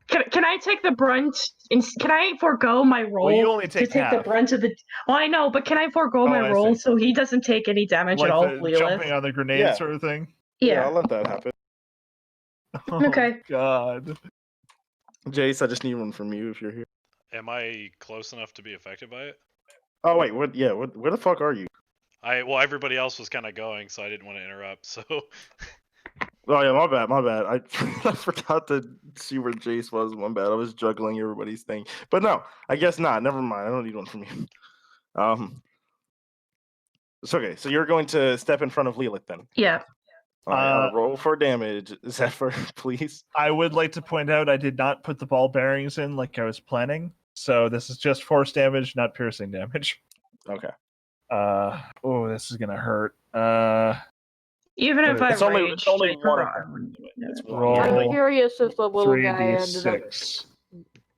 Can I take the brunt? Can I forego my roll Well, you only to take take the half. brunt of the? Well, I know, but can I forego my I roll see. so he doesn't take any damage Like at all, the Leolith? jumping on the grenade Yeah. sort of thing. Yeah, I'll Yeah. let that happen. Oh, Okay. God. Jace, I just need one from you if you're here. Am I close enough to be affected by it? Oh wait, what? Yeah, what? Where the fuck are you? Well, everybody else was kind of going, so I didn't want to interrupt. So Oh yeah, my bad, my bad. I forgot to see where Jace was. My bad. I was juggling everybody's thing. But no, I guess not. Never mind. I don't need one from you. It's okay. So you're going to step in front of Lilith then. Yeah. All right, roll for damage, Zephyr, please. I would like to point out I did not put the ball bearings in like I was planning. So this is just force damage, not piercing damage. Okay. Oh, this is gonna hurt. Even if I It's only- raged, it's only like, one of hurrah, them. I wouldn't do it. It's Roll. I'm curious if the little guy ended up 3d6.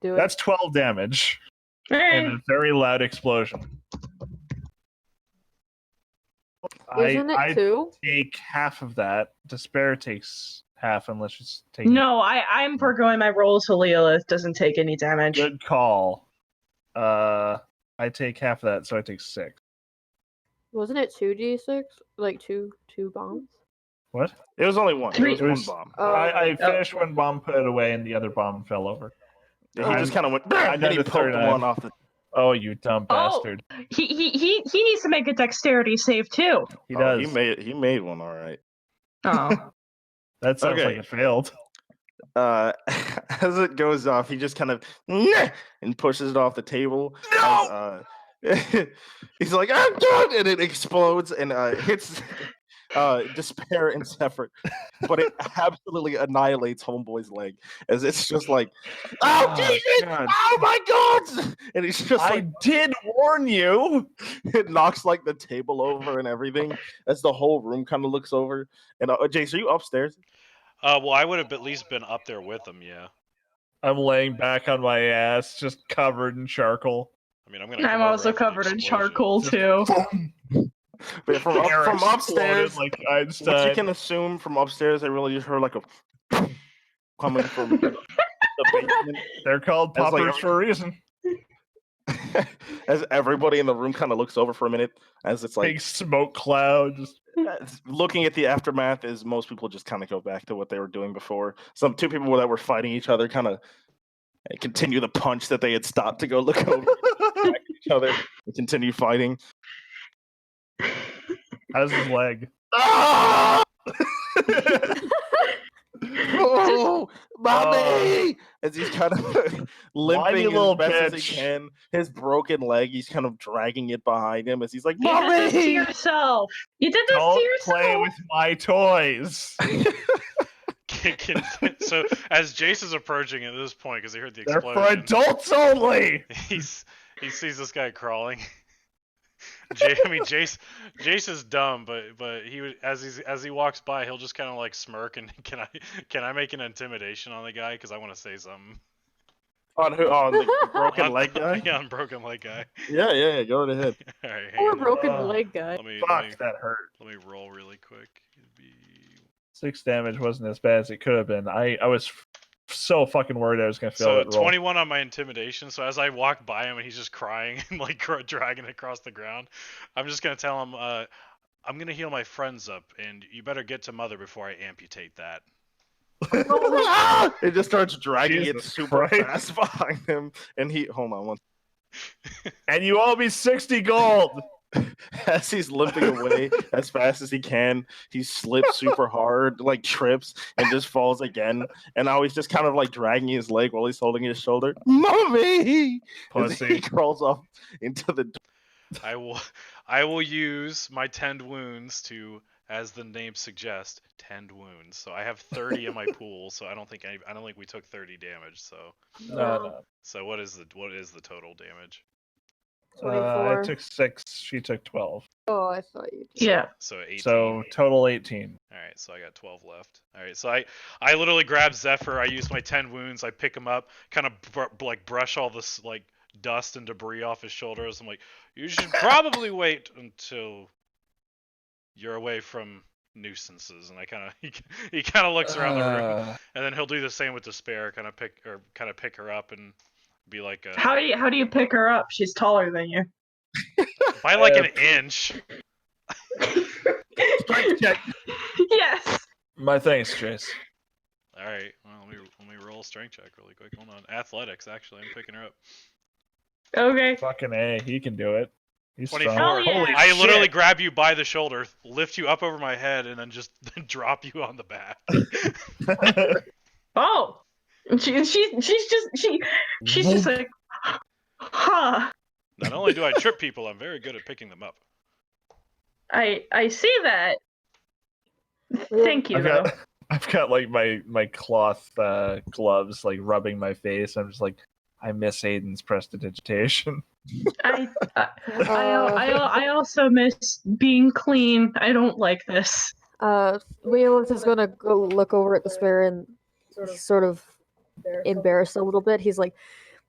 doing. That's 12 damage Eh, and a very loud explosion. Isn't it I two? take half of that. Despair takes half unless she's taking. No, I'm foregoing my roll so Leolith doesn't take any damage. Good call. I take half of that, so I take 6. Wasn't it 2d6? Like two bombs? What? It was only one. Three- It was one bomb. Oh, I finished one bomb, put it away, and the other bomb fell over. He just kind of went. I'm And down he to poked 39. one off the. Oh, you dumb Oh. bastard! He needs to make a dexterity save too. He Oh, does. He made one. All right. Oh. That sounds Okay. like it failed. As it goes off, he just kind of and pushes it off the table. No! He's like, "I'm done," and it explodes and hits Despair and Zephyr, but it absolutely annihilates Homeboy's leg as it's just like, "Oh Oh, Jesus! God. Oh my God!" And he's just I like, did warn you. it knocks like the table over and everything as the whole room kind of looks over. And Jace, are you upstairs? well, I would have at least been up there with them. Yeah. I'm laying back on my ass, just covered in charcoal. I mean, I'm gonna. I'm come over also after the covered in explosion. charcoal too. But from Air exploded upstairs, like what you Einstein. can assume from upstairs, I really just heard like a coming from the basement. They're called That's like poppers for a reason. As everybody in the room kind of looks over for a minute, as it's like Big smoke cloud. Just looking at the aftermath, is most people just kind of go back to what they were doing before. Two people that were fighting each other kind of continue the punch that they had stopped to go look over at each other and continue fighting. how's his leg? Ah! No, mommy! As he's kind of limping little as best as he bitch. can, his broken leg, he's kind of dragging it behind him as he's like, You did this to mommy! yourself. You did this to Don't yourself. play with my toys. So as Jace is approaching at this point, because he heard the They're for explosion, adults only. he sees this guy crawling. Jace is dumb, but he would as he walks by, he'll just kind of like smirk and can I make an intimidation on the guy because I want to say something. On who? On the broken leg guy? Yeah, on broken leg guy. Yeah. Go right ahead. All right, hang Poor on. broken leg guy. Let me That hurt. let me roll really quick. It'd be 6 damage wasn't as bad as it could have been. I was so fucking worried I was gonna fail so that roll. 21 on my intimidation. So as I walk by him and he's just crying and like dragging across the ground, I'm just gonna tell him, I'm gonna heal my friends up, and you better get to mother before I amputate that. It just starts dragging it Jesus super Christ. fast behind him, and he hold on one. And you owe me 60 gold. As he's limping away as fast as he can, he slips super hard, like trips, and just falls again. And now he's just kind of like dragging his leg while he's holding his shoulder. Mommy! As he Pussy. crawls off into the. I will use my tend wounds to, as the name suggests, tend wounds. So I have 30 in my pool. So I don't think we took 30 damage. So No. so what is the total damage? I 24. took 6. She took 12. Oh, I thought you did. Yeah. So 18. So total 18. All right, so I got 12 left. All right, so I literally grab Zephyr. I use my 10 wounds. I pick him up, kind of like brush all this like dust and debris off his shoulders. I'm like, you should probably wait until you're away from nuisances. And I kind of he kind of looks around the room, and then he'll do the same with Despair. Kind of pick her up and be like, How do you pick her up? She's taller than you. by like an inch. Strength check. Yes. My thanks, Jace. All right, well let me roll a strength check really quick. Hold on, athletics actually. I'm picking her up. Okay. Fucking A, he can do it. He's 24. strong. Hell yeah. Holy I literally shit. grab you by the shoulder, lift you up over my head, and then just drop you on the back. Oh. She's just like, huh. Not only do I trip people, I'm very good at picking them up. I see that. Thank you, though. I've got like my cloth gloves like rubbing my face. I'm just like, I miss Aiden's prestidigitation. I also miss being clean. I don't like this. Leolith is gonna go look over at Despair and sort of embarrassed a little bit. He's like,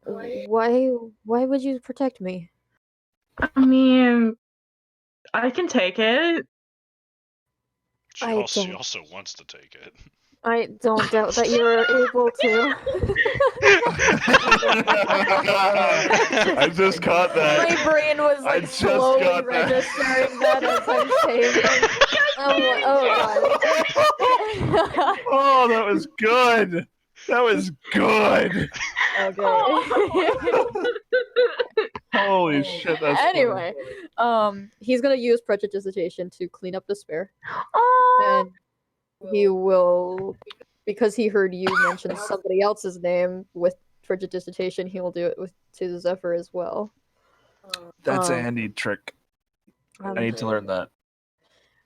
why would you protect me? I mean, I can take it. She I also don't- wants to take it. I don't doubt that you're able to. I just caught that. My brain was I like just slowly got that. registering that as I'm saying it. Oh, Oh, that was good. That was good. God. Okay. Holy shit, that's funny. Anyway, he's gonna use prestidigitation to clean up Despair, Oh, and he will, because he heard you mention somebody else's name with prestidigitation, he will do it to Zephyr as well. That's a Um, handy trick. Um, I need to learn that.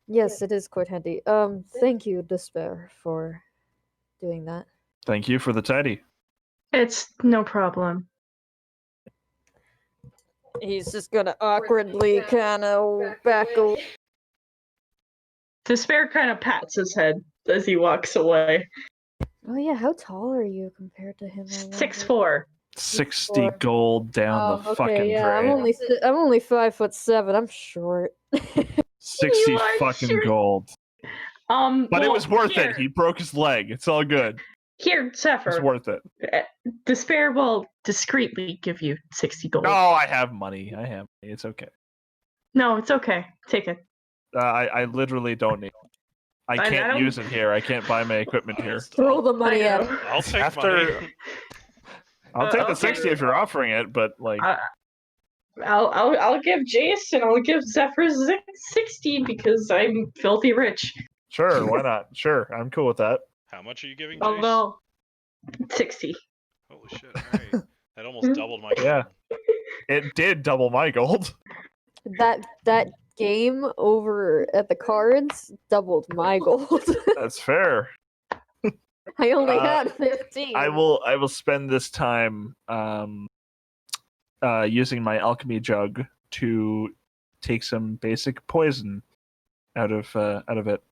Yes, it is quite handy. Thank you, Despair, for doing that. Thank you for the tidy. it's no problem. He's just gonna awkwardly kind of back away. Despair kind of pats his head as he walks away. Oh yeah, how tall are you compared to him? I wonder? 6'4". 60 gold down the okay, fucking yeah, I'm drain. only 5'7". I'm short. 60 You are fucking sure- gold. But it well, was worth here, it. He broke his leg. It's all good. Here, It's Zephyr. worth it. Despair will discreetly give you 60 gold. No, I have money. I have money. It's okay. No, it's okay. Take it. I literally don't need it. I I can't don't- use it here. I can't buy my equipment here. Throw the money I at know. him. I'll take After- money. I'll take the okay. 60 if you're offering it, but like, I'll give Jace and I'll give Zephyr 60 because I'm filthy rich. sure, why not? Sure, I'm cool with that. How much are you giving, Jace? Although 60. Holy shit! All right, that almost doubled my gold. Yeah. It did double my gold. That game over at the cards doubled my gold. That's fair. I only Uh, had 15. I will spend this time using my alchemy jug to take some basic poison out of it.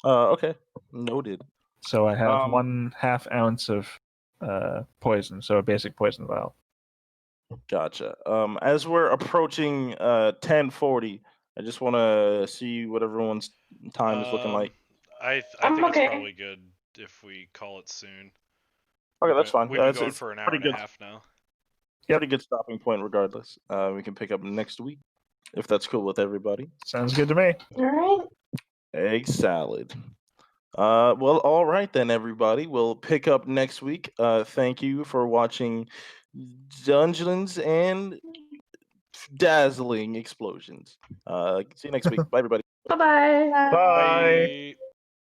Okay, noted. So I have Um, 1/2 ounce of poison, so a basic poison vial. Gotcha. As we're approaching 10:40, I just want to see what everyone's time is looking like. I I'm think okay. it's probably good if we call it soon. Okay, that's fine. We've been It's going for an hour pretty and a good. half now. Pretty good stopping point, regardless. We can pick up next week if that's cool with everybody. Sounds good to me. All right. Egg salad. Well, all right then, everybody. We'll pick up next week. Thank you for watching Dungeons and Dazzling Explosions. See you next week. Bye, everybody. Bye-bye. Bye. Bye.